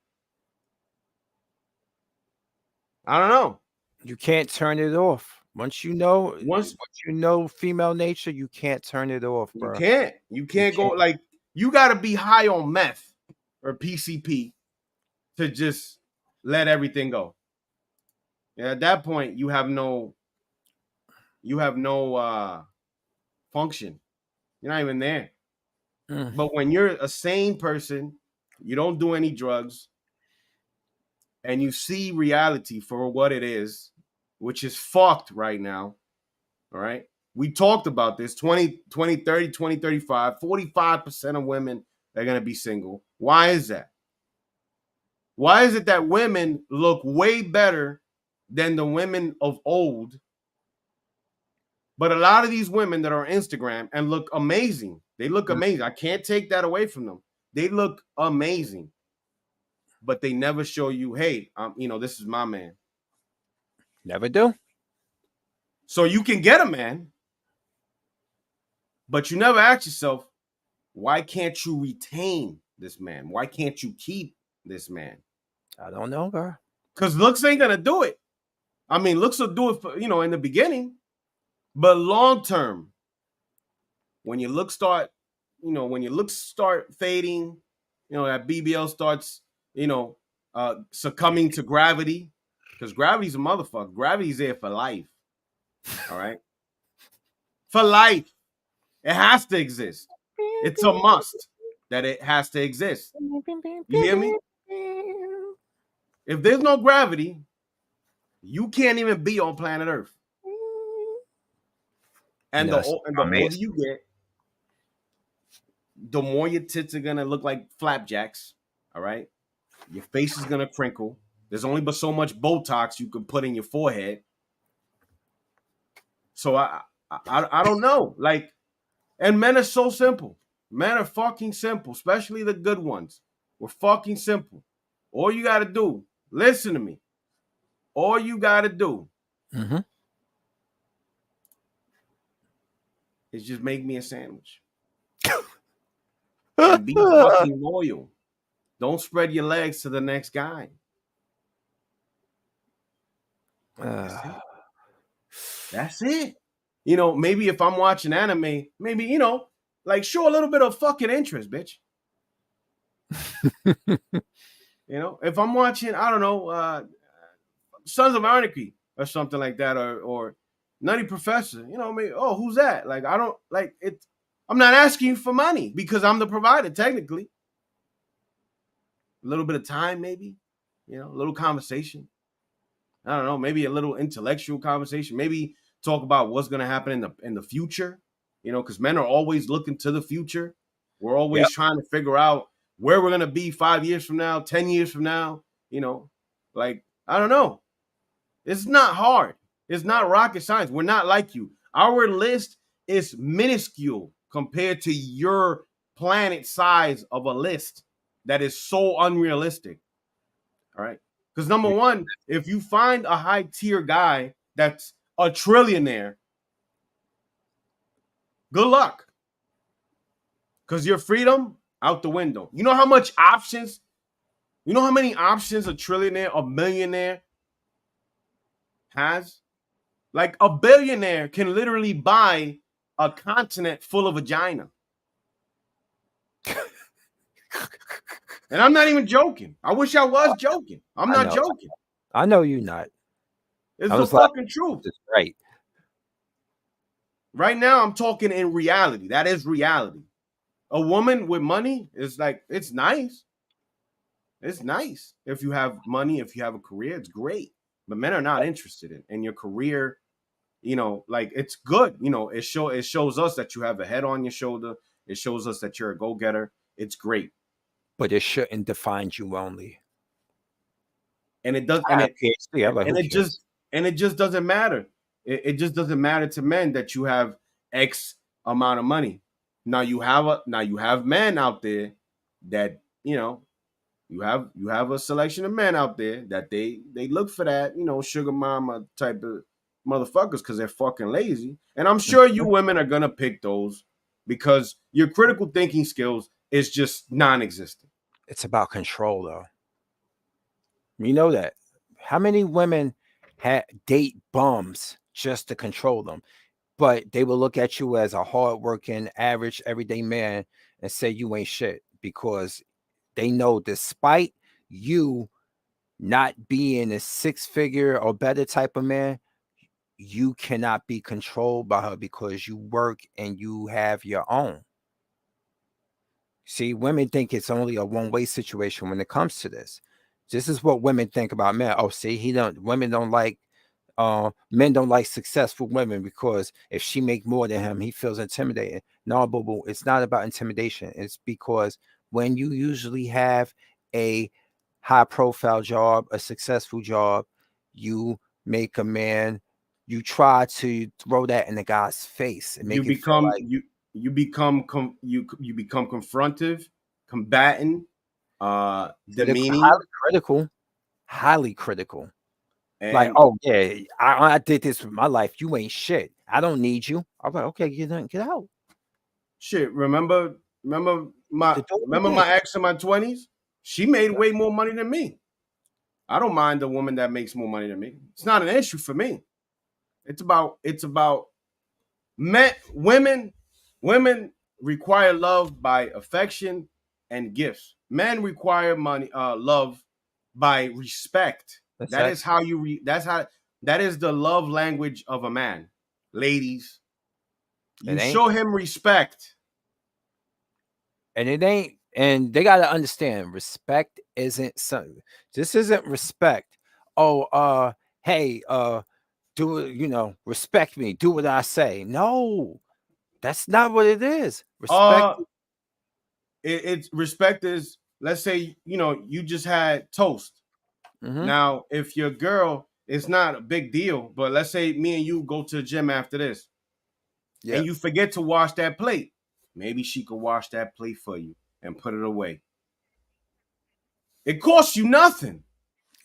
I don't know. You can't turn it off. Once you know female nature, you can't turn it off, bro. You can't go, like, you gotta be high on meth or PCP to just let everything go. And at that point, you have no function. You're not even there. But when you're a sane person, you don't do any drugs, and you see reality for what it is, which is fucked right now. All right. We talked about this 2030, 2035, 45% of women are going to be single. Why is that? Why is it that women look way better than the women of old? But a lot of these women that are on Instagram and look amazing. They look amazing. I can't take that away from them. They look amazing. But they never show you, hey, you know, this is my man. Never do. So you can get a man, but you never ask yourself, why can't you retain this man? Why can't you keep this man? I don't know, bro. Because looks ain't gonna do it. I mean, looks will do it for, you know, in the beginning, but long term, when your looks start fading, you know, that BBL starts, you know, succumbing to gravity, because gravity's a motherfucker. Gravity's there for life. All right, for life, it has to exist. It's a must that it has to exist. You hear me? If there's no gravity, you can't even be on planet Earth. And the older you get, the more your tits are gonna look like flapjacks. All right, your face is gonna crinkle. There's only but so much Botox you can put in your forehead. So I don't know. Like, and men are so simple. Men are fucking simple, especially the good ones. We're fucking simple. All you got to do, listen to me. All you got to do is just make me a sandwich. And be fucking loyal. Don't spread your legs to the next guy. That's it. That's it. You know, maybe if I'm watching anime, maybe, you know, like show a little bit of fucking interest, bitch. You know, if I'm watching, I don't know, Sons of Anarchy or something like that, or Nutty Professor, you know, maybe, oh, who's that? Like, I don't like it. I'm not asking for money because I'm the provider, technically. A little bit of time, maybe, you know, a little conversation. I don't know, maybe a little intellectual conversation. Maybe talk about what's going to happen in the future. You know, because men are always looking to the future. We're always trying to figure out where we're going to be 5 years from now, 10 years from now. You know, like, I don't know. It's not hard. It's not rocket science. We're not like you. Our list is minuscule compared to your planet size of a list that is so unrealistic. All right. Because number one, if you find a high tier guy that's a trillionaire, good luck. Because your freedom out the window. You know how much options? You know how many options a trillionaire, a millionaire has? Like a billionaire can literally buy a continent full of vagina. And I'm not even joking. I wish I was joking. I'm not joking. I know you're not. It's the fucking truth. It's right. Right now, I'm talking in reality. That is reality. A woman with money is like, it's nice. It's nice. If you have money, if you have a career, it's great. But men are not interested in your career. You know, like it's good. You know, it shows us that you have a head on your shoulder. It shows us that you're a go-getter. It's great. But it shouldn't define you only. And it does, and it just doesn't matter. It just doesn't matter to men that you have X amount of money. Now you have men out there that, you know, you have a selection of men out there that they look for that, you know, sugar mama type of motherfuckers because they're fucking lazy. And I'm sure you women are gonna pick those because your critical thinking skills is just non-existent. It's about control, though. You know that. How many women date bums just to control them? But they will look at you as a hardworking, average, everyday man and say you ain't shit because they know despite you not being a six-figure or better type of man, you cannot be controlled by her because you work and you have your own. See, women think it's only a one-way situation when it comes to this. This is what women think about men. Oh, see, women don't like men don't like successful women because if she make more than him, he feels intimidated. No, boo boo, it's not about intimidation. It's because when you usually have a high profile job, a successful job, you make a man, you try to throw that in the guy's face and make You it feel become like you become confrontive, combatant, demeaning, highly critical. And like, oh yeah, I did this with my life. You ain't shit. I don't need you. I'm like, okay, get out. Shit, remember my ex in my 20s? She made way more money than me. I don't mind a woman that makes more money than me. It's not an issue for me. It's about women require love by affection and gifts. Men require love by respect. That is the love language of a man. Ladies, you show him respect. And it ain't, and they gotta understand respect isn't something. This isn't respect. Oh, hey, do it, respect me, do what I say. No, that's not what it is. Respect. It's respect is, let's say, you just had toast. Now, if your girl, it's not a big deal, but let's say me and you go to the gym after this, and you forget to wash that plate. Maybe she could wash that plate for you and put it away. It costs you nothing.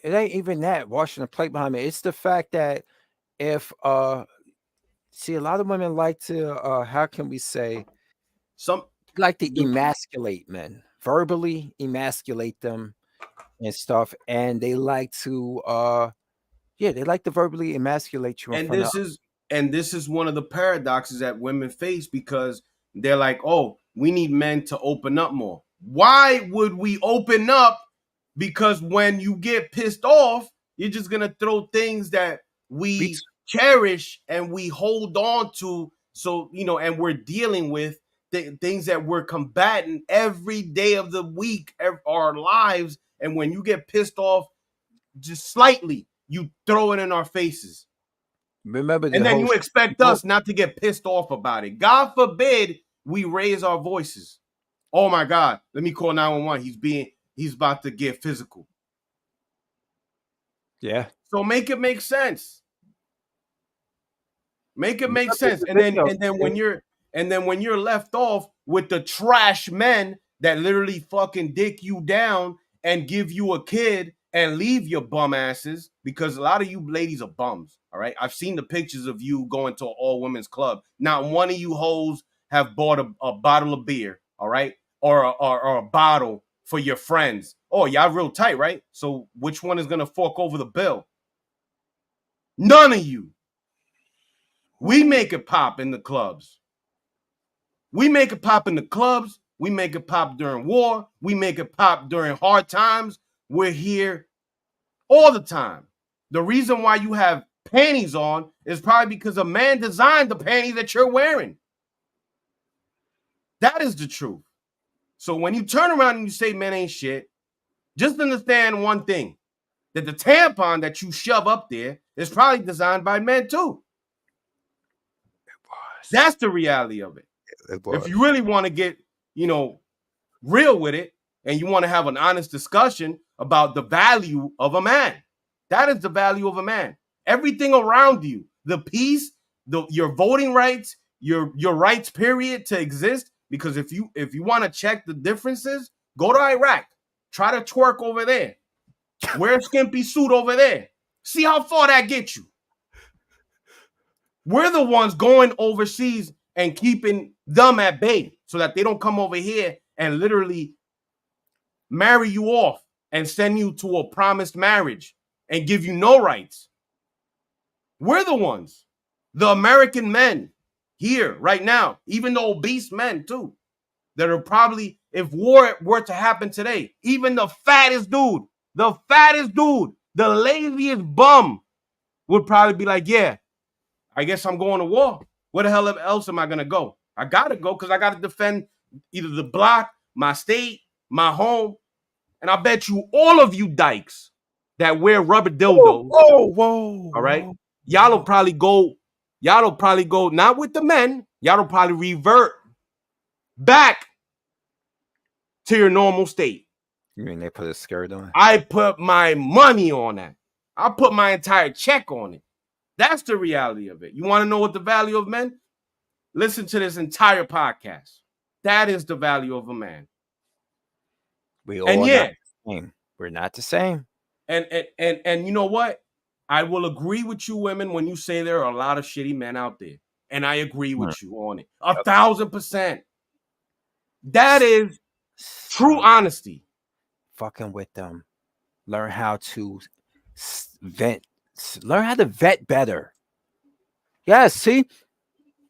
It ain't even that washing the plate behind me. It's the fact that if see, a lot of women like to how can we say like to emasculate men, verbally emasculate them and stuff, and they like to yeah, they like to verbally emasculate you in And front of this is one of the paradoxes that women face, because they're like, oh, we need men to open up more. Why would we open up? Because when you get pissed off, you're just gonna throw things that we cherish and we hold on to. So, and we're dealing with things that we're combating every day of the week, our lives. And when you get pissed off just slightly, you throw it in our faces. Remember, and then you expect us not to get pissed off about it. God forbid we raise our voices. Oh my God, let me call 911. He's about to get physical. Yeah. So make it make sense. Make it make Remember sense. the And then video, when you're left off with the trash men that literally fucking dick you down and give you a kid and leave your bum asses, because a lot of you ladies are bums. All right. I've seen the pictures of you going to an all women's club. Not one of you hoes have bought a bottle of beer. All right. Or a bottle for your friends. Oh, y'all real tight, right? So which one is going to fork over the bill? None of you. We make it pop in the clubs. We make it pop in the clubs. We make it pop during war. We make it pop during hard times. We're here all the time. The reason why you have panties on is probably because a man designed the panties that you're wearing. That is the truth. So when you turn around and you say men ain't shit, just understand one thing, that the tampon that you shove up there is probably designed by men too. That's the reality of it. If you really want to get, real with it, and you want to have an honest discussion about the value of a man, that is the value of a man. Everything around you, the peace, your voting rights, your rights, period, to exist. Because if you want to check the differences, go to Iraq, try to twerk over there, wear a skimpy suit over there, see how far that gets you. We're the ones going overseas and keeping them at bay so that they don't come over here and literally marry you off and send you to a promised marriage and give you no rights. We're the ones, the American men here right now, even the obese men too, that are probably, if war were to happen today, even the fattest dude, the laziest bum would probably be like, yeah, I guess I'm going to war. Where the hell else am I going to go? I got to go because I got to defend either the block, my state, my home. And I bet you all of you dykes that wear rubber dildos. Whoa. All right. Y'all will probably go not with the men. Y'all will probably revert back to your normal state. You mean they put a skirt on? I put my money on that. I put my entire check on it. That's the reality of it. You want to know what the value of men? Listen to this entire podcast. That is the value of a man. We all not the same. We're not the same. And you know what? I will agree with you women when you say there are a lot of shitty men out there. And I agree with you on it. 1,000%. That is true honesty. Fucking with them. Learn how to vent. Learn how to vet better. Yeah, see?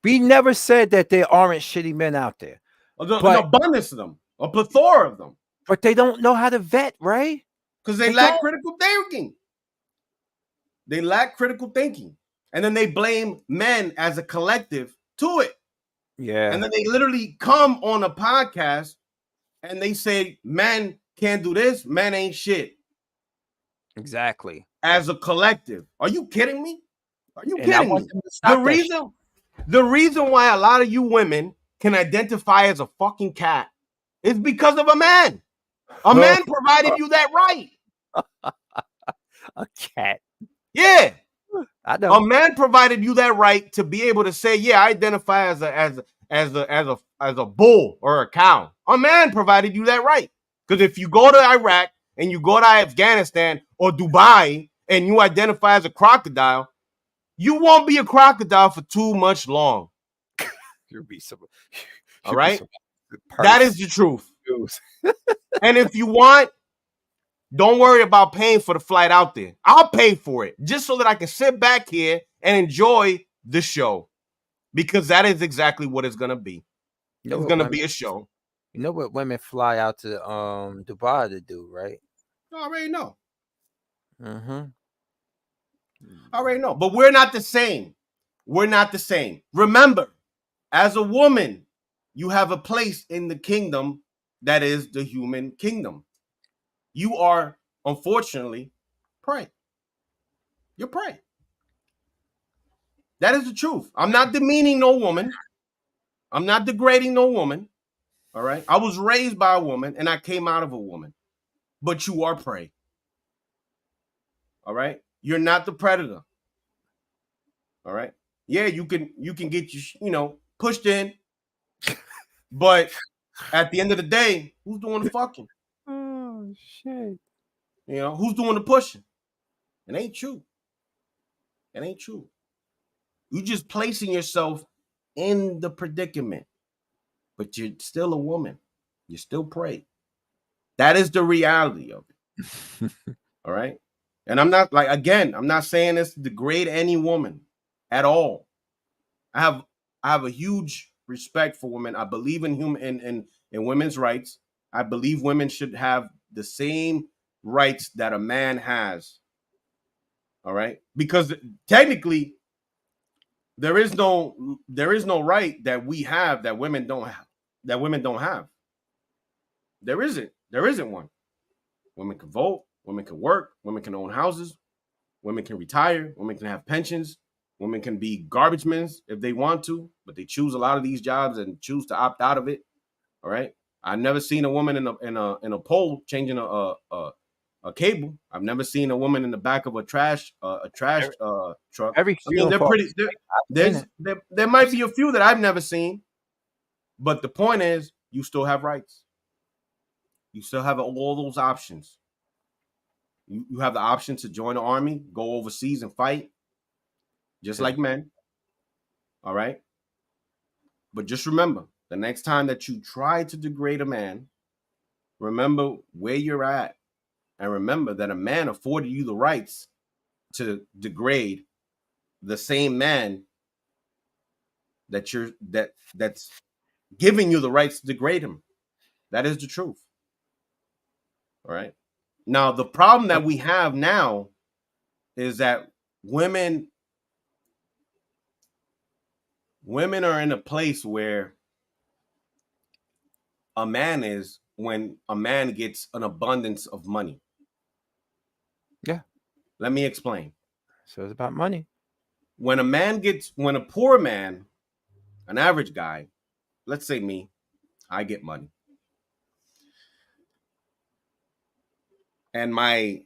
We never said that there aren't shitty men out there. An abundance of them. A plethora of them. But they don't know how to vet, right? Because they lack critical thinking. They lack critical thinking. And then they blame men as a collective to it. Yeah. And then they literally come on a podcast and they say, men can't do this. Men ain't shit. Exactly. As a collective. Are you kidding me? Are you kidding me? The reason why a lot of you women can identify as a fucking cat is because of a man. A man provided you that right. A cat. Yeah. I know. A man provided you that right to be able to say, yeah, I identify as a bull or a cow. A man provided you that right. Because if you go to Iraq and you go to Afghanistan or Dubai and you identify as a crocodile, you won't be a crocodile for too much long. You'll be some. All right? That is the truth. And if you want, don't worry about paying for the flight out there. I'll pay for it just so that I can sit back here and enjoy the show, because that is exactly what it's going to be. You know It's what going to women- be a show. You know what women fly out to Dubai to do, right? I already know. Mm-hmm. I already know. But we're not the same. We're not the same. Remember, as a woman, you have a place in the kingdom that is the human kingdom. You are, unfortunately, prey. You're prey. That is the truth. I'm not demeaning no woman. I'm not degrading no woman. All right. I was raised by a woman and I came out of a woman. But you are prey. All right. You're not the predator. All right. Yeah, you can get pushed in. But at the end of the day, who's doing the fucking? Oh shit. Who's doing the pushing? It ain't you. It ain't you. You just placing yourself in the predicament. But you're still a woman. You're still prey. That is the reality of it. All right. And I'm not I'm not saying this to degrade any woman at all. I have a huge respect for women. I believe in in women's rights. I believe women should have the same rights that a man has. All right? Because technically there is no right that we have that women don't have. That women don't have. There isn't. There isn't one. Women can vote, women can work, women can own houses, women can retire, women can have pensions, women can be garbage men if they want to, but they choose a lot of these jobs and choose to opt out of it. All right. I've never seen a woman in a pole changing a cable. I've never seen a woman in the back of a trash truck. Every I mean, they're pretty. There might be a few that I've never seen, but the point is, you still have rights. You still have all those options. You have the option to join the army, go overseas and fight, just like men. All right. But just remember, the next time that you try to degrade a man, remember where you're at. And remember that a man afforded you the rights to degrade the same man that's giving you the rights to degrade him. That is the truth. All right. Now, the problem that we have now is that women are in a place where a man is when a man gets an abundance of money. Yeah. Let me explain. So it's about money. When a poor man, an average guy, let's say me, I get money. And my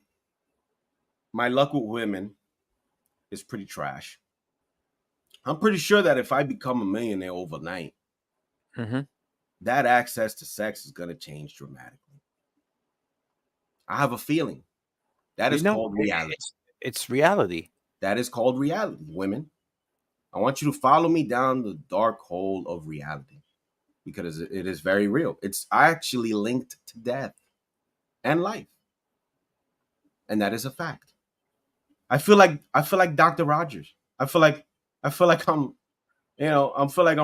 luck with women is pretty trash. I'm pretty sure that if I become a millionaire overnight, that access to sex is going to change dramatically. I have a feeling. That is called reality. It's reality. That is called reality, women. I want you to follow me down the dark hole of reality because it is very real. It's actually linked to death and life. And that is a fact. I feel like Dr. Rogers. I feel like I'm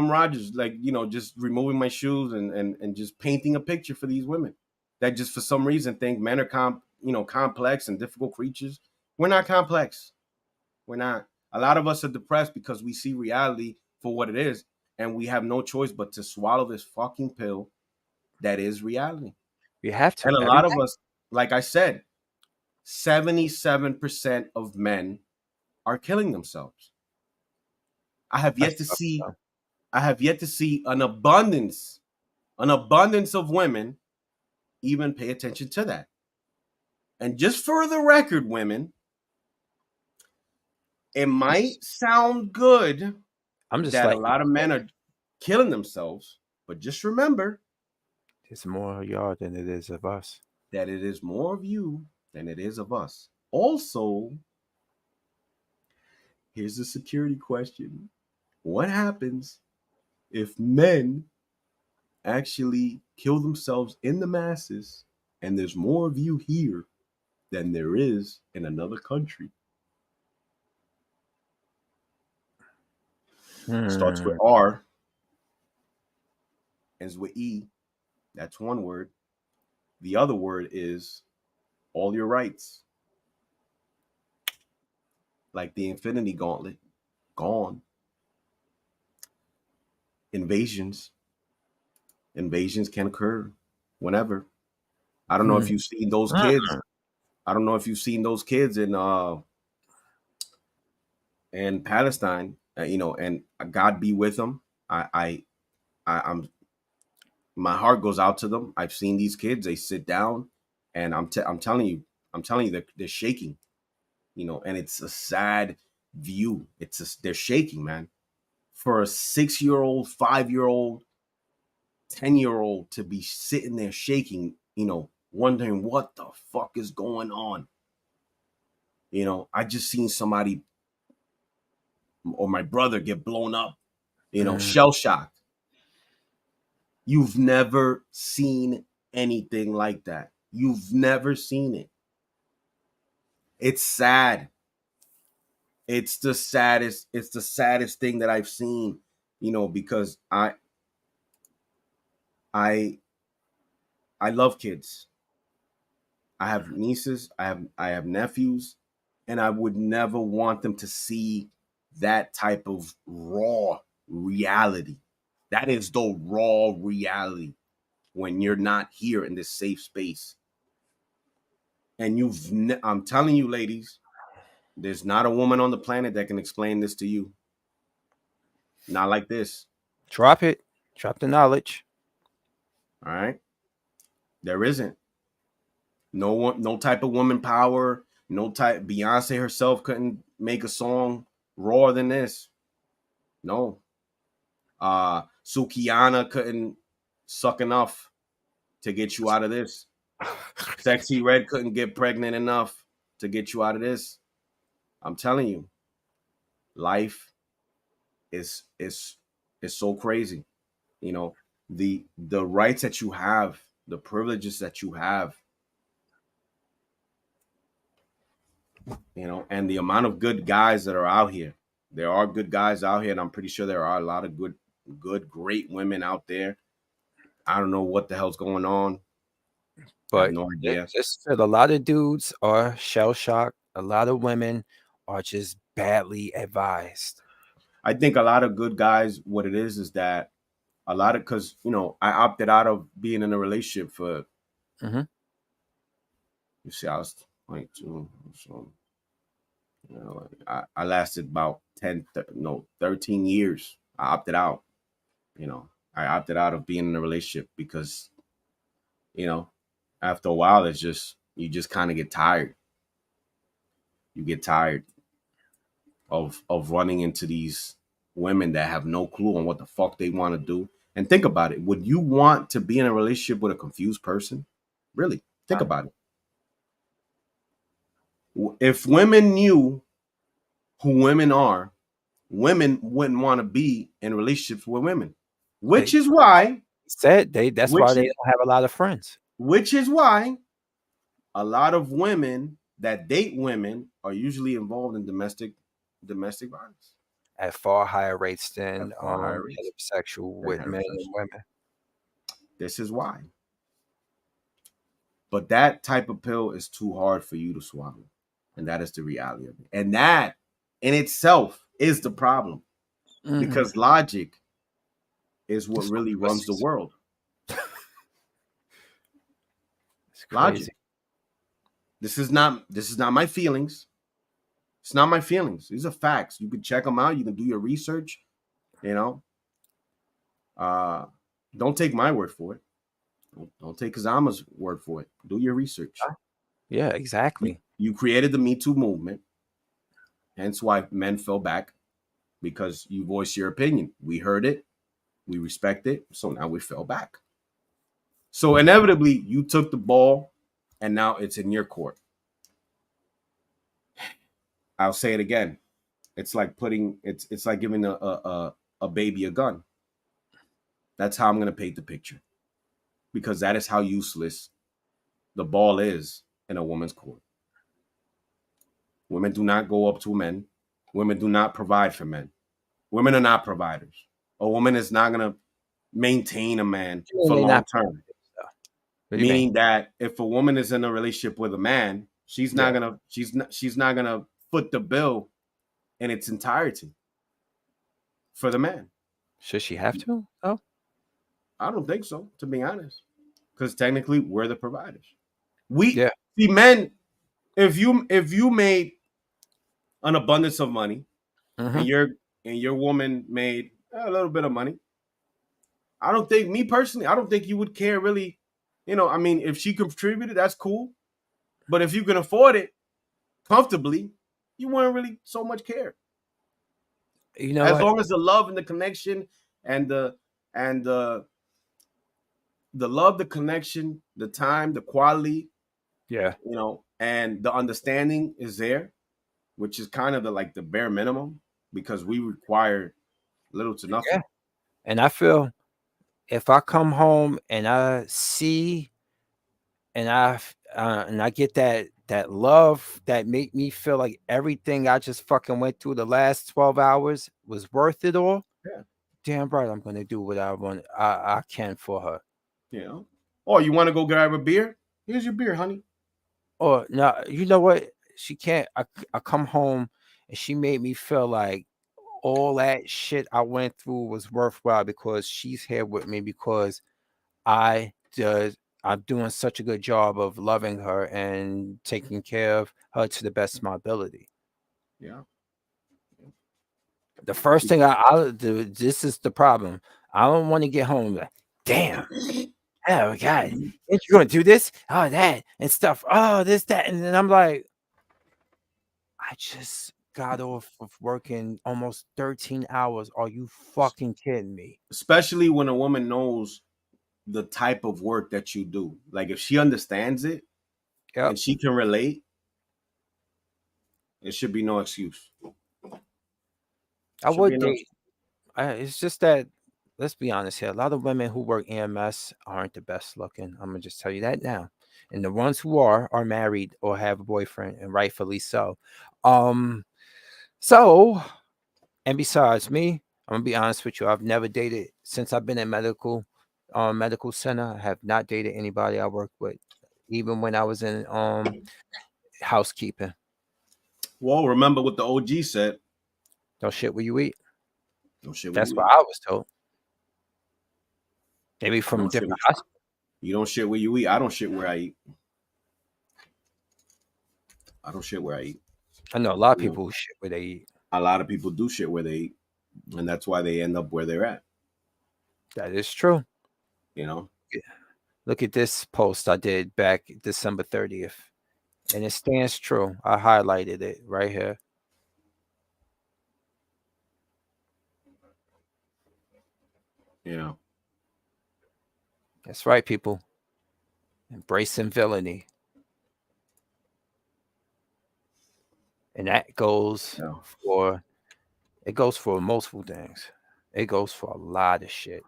Rogers, just removing my shoes and just painting a picture for these women that just for some reason think men are complex and difficult creatures. We're not complex. We're not. A lot of us are depressed because we see reality for what it is, and we have no choice but to swallow this fucking pill that is reality. We have to. And a lot of us, like I said, 77% of men are killing themselves. I have yet to see an abundance of women even pay attention to that. And just for the record, women, it might sound good that a lot of men are killing themselves, but just remember, there's more of y'all than it is of us. that it is more of you than it is of us. Also, here's a security question. What happens if men actually kill themselves in the masses and there's more of you here than there is in another country? Starts with R, ends with E. That's one word. The other word is all your rights. Like the Infinity Gauntlet, gone. Invasions. Invasions can occur whenever. I don't know if you've seen those kids. I don't know if you've seen those kids in Palestine. And God be with them. I'm my heart goes out to them. I've seen these kids. They sit down, and I'm telling you, they're shaking. And it's a sad view. They're shaking, man. For a 6-year-old, 5-year-old, 10-year-old to be sitting there shaking, wondering what the fuck is going on. I just seen somebody or my brother get blown up, shell shocked. You've never seen anything like that. You've never seen it. It's sad. It's the saddest thing that I've seen, because I love kids. I have nieces, I have nephews, and I would never want them to see that type of raw reality. That is the raw reality when you're not here in this safe space. And I'm telling you, ladies, there's not a woman on the planet that can explain this to you. Not like this. Drop it. Drop the knowledge. All right. There isn't. No type of woman power. No type. Beyonce herself couldn't make a song rawer than this. No. Sukiana couldn't suck enough to get you out of this. Sexy Red couldn't get pregnant enough to get you out of this. I'm telling you, life is so crazy. The rights that you have, the privileges that you have, and the amount of good guys that are out here. There are good guys out here, and I'm pretty sure there are a lot of good, great women out there. I don't know what the hell's going on. I have But no idea. just that a lot of dudes are shell shocked. A lot of women are just badly advised. I think a lot of good guys, what it is that a lot of, because, I opted out of being in a relationship for, you see, I was 22. So, I lasted about 13 years. I opted out. I opted out of being in a relationship because, after a while, you just kind of get tired. You get tired of running into these women that have no clue on what the fuck they want to do. And think about it. Would you want to be in a relationship with a confused person? Really? Think about it. If women knew who women are, women wouldn't want to be in relationships with women. Which is why that's why they don't have a lot of friends. Which is why a lot of women that date women are usually involved in domestic violence at far higher rates than heterosexual with men and women. This is why. But that type of pill is too hard for you to swallow. And that is the reality of it. And that in itself is the problem. Because logic is what really runs the world. Logic. This is not my feelings. It's not my feelings. These are facts. You can check them out. You can do your research. Don't take my word for it. Don't take Kazama's word for it. Do your research. Yeah, exactly. You created the Me Too movement. Hence why men fell back, because you voiced your opinion. We heard it. We respect it. So now we fell back. So inevitably, you took the ball and now it's in your court. I'll say it again. It's like it's like giving a baby a gun. That's how I'm gonna paint the picture, because that is how useless the ball is in a woman's court. Women do not go up to men. Women do not provide for men. Women are not providers. A woman is not gonna maintain a man for long term. Meaning that if a woman is in a relationship with a man, she's not gonna foot the bill in its entirety for the man. Should she have to? Oh, I don't think so, to be honest, because technically we're the providers. See, men, if you made an abundance of money, and your woman made a little bit of money, I don't think, me personally, I don't think you would care really. I mean, if she contributed, that's cool, but if you can afford it comfortably, you wouldn't really so much care. As long as the love and the connection and the love, the connection, the time, the quality, and the understanding is there, which is kind of the bare minimum, because we require little to nothing. Yeah. And I feel if I come home and I see and I get that love that make me feel like everything I just fucking went through the last 12 hours was worth it all. Yeah. Damn right, I'm gonna do what I can for her. Oh, you want to go grab a beer? Here's your beer, honey. Or no, you know what? She can't. I come home and she made me feel like all that shit I went through was worthwhile because she's here with me, because I'm doing such a good job of loving her and taking care of her to the best of my ability. Yeah. The first thing I'll do, this is the problem. I don't want to get home like, damn. Oh God, you're gonna do this, oh that, and stuff, oh this, that, and then I'm like, I just got off of working almost 13 hours. Are you fucking kidding me? Especially when a woman knows the type of work that you do. Like if she understands it and she can relate, it should be no excuse. I would date. It's just that, let's be honest here. A lot of women who work EMS aren't the best looking. I'm gonna just tell you that now. And the ones who are married or have a boyfriend, and rightfully so. And besides me, I'm gonna be honest with you. I've never dated since I've been in medical center. I have not dated anybody I worked with, even when I was in housekeeping. Well, remember what the OG said. Don't shit where you eat. Don't shit where That's you what eat. I was told. Maybe from different hospitals. You don't shit where you eat. I don't shit where I eat. I don't shit where I eat. I know a lot of people who shit where they eat. A lot of people do shit where they eat, and that's why they end up where they're at. That is true. Look at this post I did back December 30th, and it stands true. I highlighted it right here. Yeah. That's right, people. Embracing villainy. And that goes for multiple things. It goes for a lot of shit.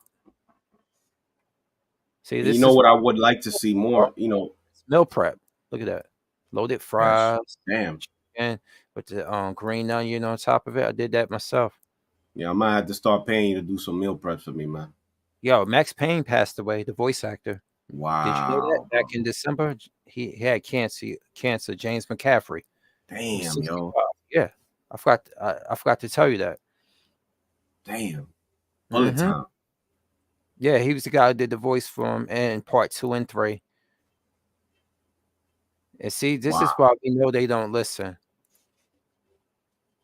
See, this what I would like to see more, meal prep. Look at that. Loaded fries. Damn. And with the green onion on top of it. I did that myself. Yeah, I might have to start paying you to do some meal preps for me, man. Yo, Max Payne passed away, the voice actor. Wow. Did you know that? Back in December, he had cancer, James McCaffrey. Damn, yo. Yeah. I forgot to tell you that. Damn. Bullet time. Yeah, he was the guy who did the voice for him in part 2 and 3. And see, this is why we know they don't listen.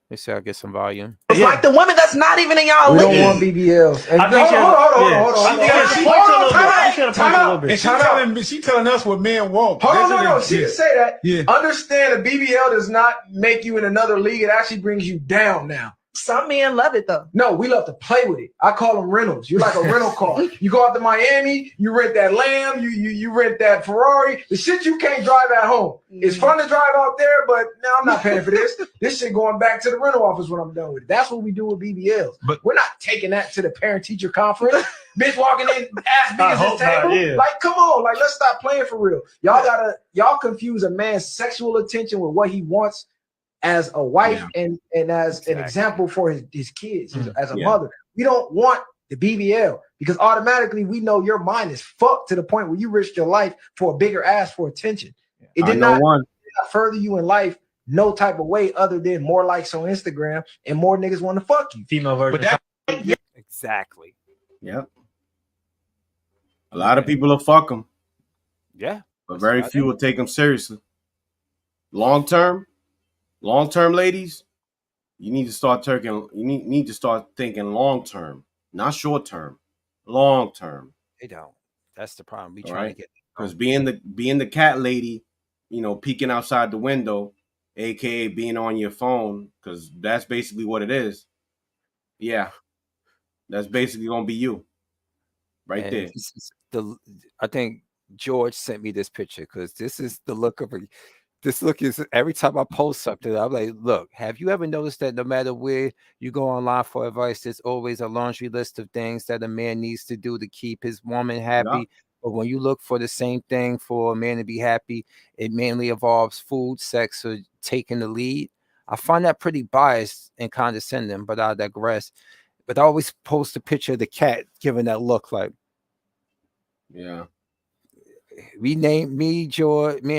Let's see, I'll get some volume. It's like the women that's not even in y'all We league. don't want BBLs. Hold on. And she telling us what men want. Hold on, no. She didn't say that. Yeah. Understand a BBL does not make you in another league. It actually brings you down now. Some men love it though. No, we love to play with it. I call them rentals. You're like a rental car. You go out to Miami, you rent that Lamb, you rent that Ferrari. The shit you can't drive at home. It's fun to drive out there, but no, I'm not paying for this. This shit going back to the rental office when I'm done with it. That's what we do with BBLs. But we're not taking that to the parent-teacher conference. Bitch walking in, ass big as his table. Like, come on, like let's stop playing for real. Y'all confuse a man's sexual attention with what he wants as a wife and as an example for his kids, as a mother. We don't want the BBL because automatically we know your mind is fucked to the point where you risked your life for a bigger ass for attention. It did not further you in life no type of way other than more likes on Instagram and more niggas want to fuck you. Female version. Exactly. Yeah. A lot of people will fuck them. Yeah. But very few will take them seriously. Long term, ladies, you need to start taking. You need to start thinking long term, not short term. Long term. They don't. That's the problem. We All trying right? to get Because being the cat lady, peeking outside the window, aka being on your phone, because that's basically what it is. Yeah, that's basically gonna be you, right there. this is I think George sent me this picture because this is the look of this look is every time I post something, I'm like, look, have you ever noticed that no matter where you go online for advice, there's always a laundry list of things that a man needs to do to keep his woman happy. But when you look for the same thing for a man to be happy, it mainly involves food, sex, or taking the lead. I find that pretty biased and condescending, but I digress. But I always post a picture of the cat giving that look like, yeah. me and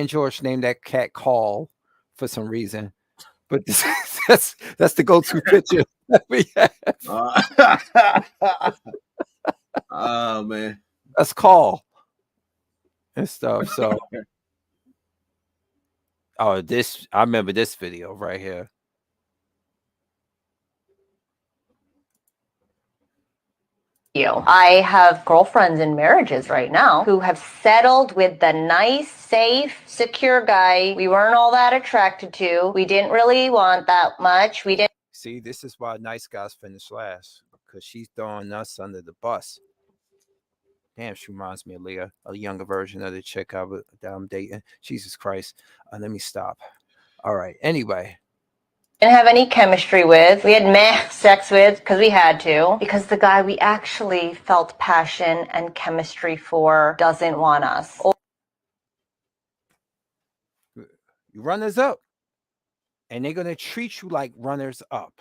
George named that cat Call for some reason. But that's the go-to picture that we have. Oh man. That's Call and stuff. So I remember this video right here. I have girlfriends in marriages right now who have settled with the nice, safe, secure guy we weren't all that attracted to. We didn't really want that much. We didn't. See, this is why nice guys finish last, because she's throwing us under the bus. Damn, she reminds me of Leah, a younger version of the chick that I'm dating. Jesus Christ. Let me stop. All right. Anyway. Didn't have any chemistry with. We had meh sex with because we had to. Because the guy we actually felt passion and chemistry for doesn't want us. You runners up. And they're going to treat you like runners up.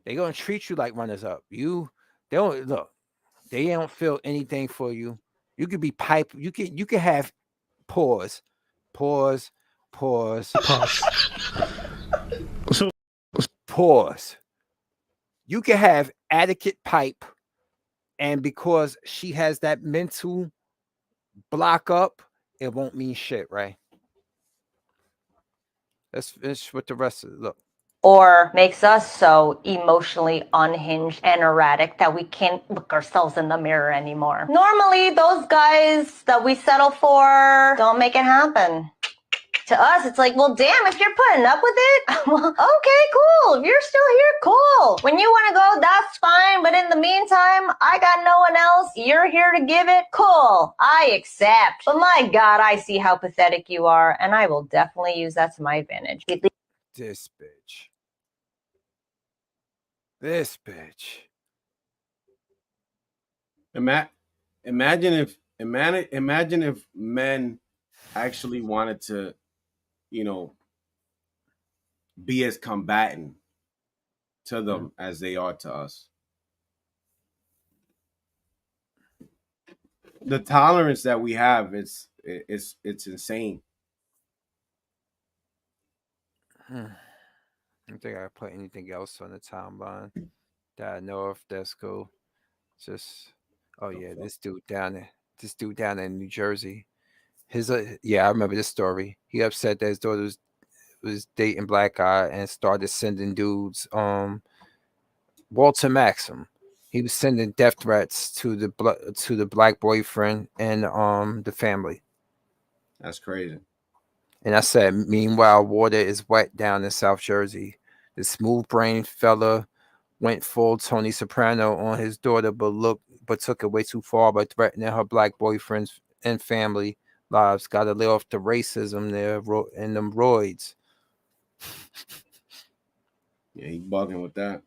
They're going to treat you like runners up. They don't feel anything for you. You could be pipe. You can have pause. Pause. You can have adequate pipe, and because she has that mental block up, it won't mean shit, right? Let's finish with the rest of it. Look. Or makes us so emotionally unhinged and erratic that we can't look ourselves in the mirror anymore. Normally, those guys that we settle for don't make it happen. To us, it's like, well, damn, if you're putting up with it, well, okay, cool. If you're still here, cool. When you want to go, that's fine. But in the meantime, I got no one else. You're here to give it. Cool. I accept. But my God, I see how pathetic you are. And I will definitely use that to my advantage. This bitch. This bitch. Imagine if men actually wanted to, be as combatant to them as they are to us. The tolerance that we have, it's insane. I don't think I put anything else on the timeline that I know of. That's cool. Just this dude down in New Jersey. I remember this story. He upset that his daughter was dating black guy and started sending dudes Walter Maxim. He was sending death threats to the black boyfriend and the family. That's crazy. And I said, meanwhile, water is wet down in South Jersey. The smooth-brained fella went full Tony Soprano on his daughter, but took it way too far by threatening her black boyfriends and family lives. Got to lay off the racism there and them roids. Yeah, he bugging with that.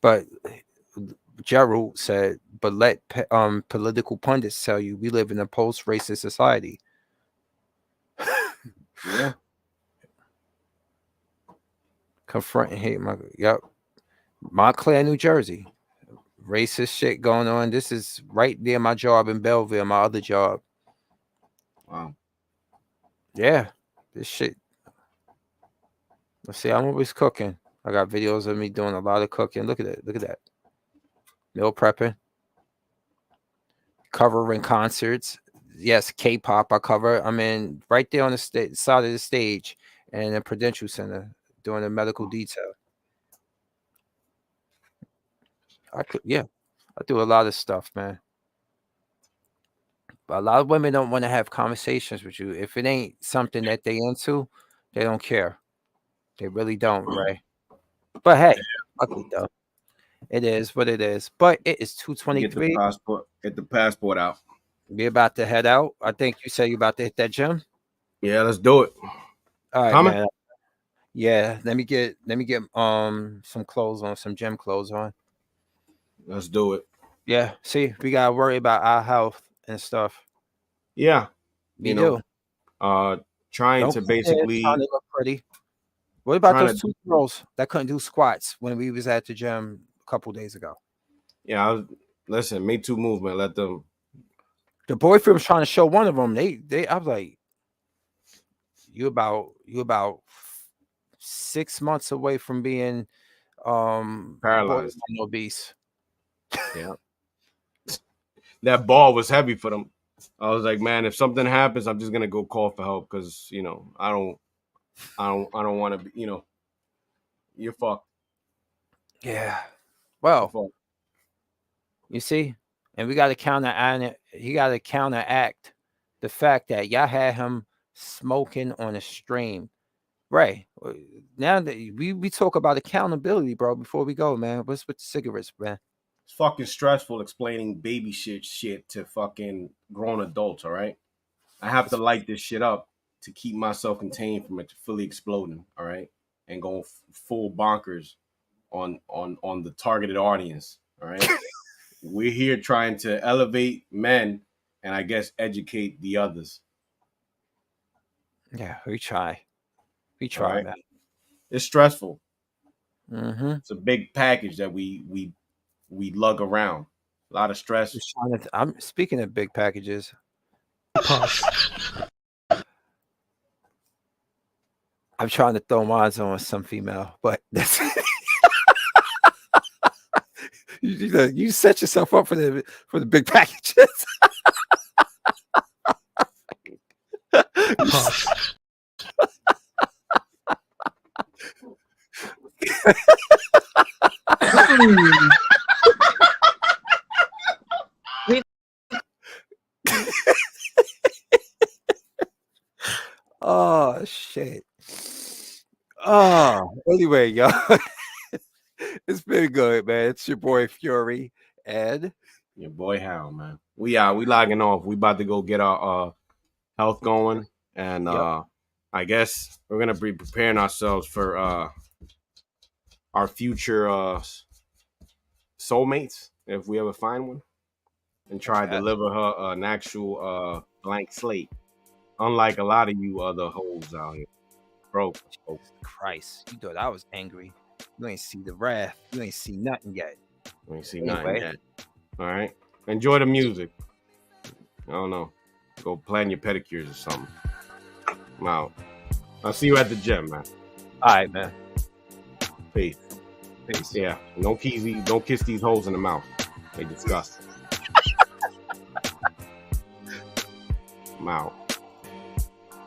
But Gerald said, but let political pundits tell you we live in a post-racist society. Yeah. Confronting hate, Montclair, New Jersey. Racist shit going on. This is right near my job in Belleville, my other job. Wow. Yeah, this shit. Let's see, I'm always cooking. I got videos of me doing a lot of cooking. Look at it. Look at that. Meal prepping. Covering concerts. Yes, K-pop I cover. I'm in right there on the side of the stage and in Prudential Center doing a medical detail. I do a lot of stuff, man. But a lot of women don't want to have conversations with you. If it ain't something that they into, they don't care. They really don't, Ray. But hey, ugly though. It is what it is. But it is 2:23. Get the passport out. We about to head out. I think you said you about to hit that gym. Yeah, let's do it. All right, Coming? man. Yeah, let me get some clothes on, some gym clothes on. Let's do it. Yeah, see, we gotta worry about our health and stuff. Yeah, We do. Trying Don't to come there basically trying to look pretty. What about trying those to- 2 girls that couldn't do squats when we was at the gym a couple days ago? Yeah, listen, Me Too movement. Let them. The boyfriend was trying to show one of them. I was like, you about 6 months away from being Paralyzed. borderline obese. Yeah. That ball was heavy for them. I was like, man, if something happens, I'm just gonna go call for help because I don't want to be. You're fucked. Yeah. Well, you see, and we got to counteract. He got to counteract the fact that y'all had him smoking on a stream. Right. Now that we talk about accountability, bro, before we go, man. What's with the cigarettes, man? It's fucking stressful explaining baby shit to fucking grown adults. All right, I have to light this shit up to keep myself contained from it fully exploding. All right, and going full bonkers on the targeted audience. All right, we're here trying to elevate men and I guess educate the others. Yeah, we try. We All try, right? man. It's stressful. Mm-hmm. It's a big package that we lug around. A lot of stress. I'm speaking of big packages. I'm trying to throw mine on some female, but that's you set yourself up for the big packages. Oh shit. Oh, anyway, y'all. It's been good, man. It's your boy Fury and your boy Hound, man. We logging off. We about to go get our health going, and I guess we're gonna be preparing ourselves for our future soulmates if we ever find one, and try to deliver her an actual blank slate. Unlike a lot of you other hoes out here, bro. Christ, you thought I was angry. You ain't see the wrath. You ain't see nothing yet. You ain't see nothing yet. All right. Enjoy the music. I don't know. Go plan your pedicures or something. I'm out. I'll see you at the gym, man. All right, man. Peace. Peace. Yeah. Don't kiss these holes in the mouth. They disgusting. I'm out.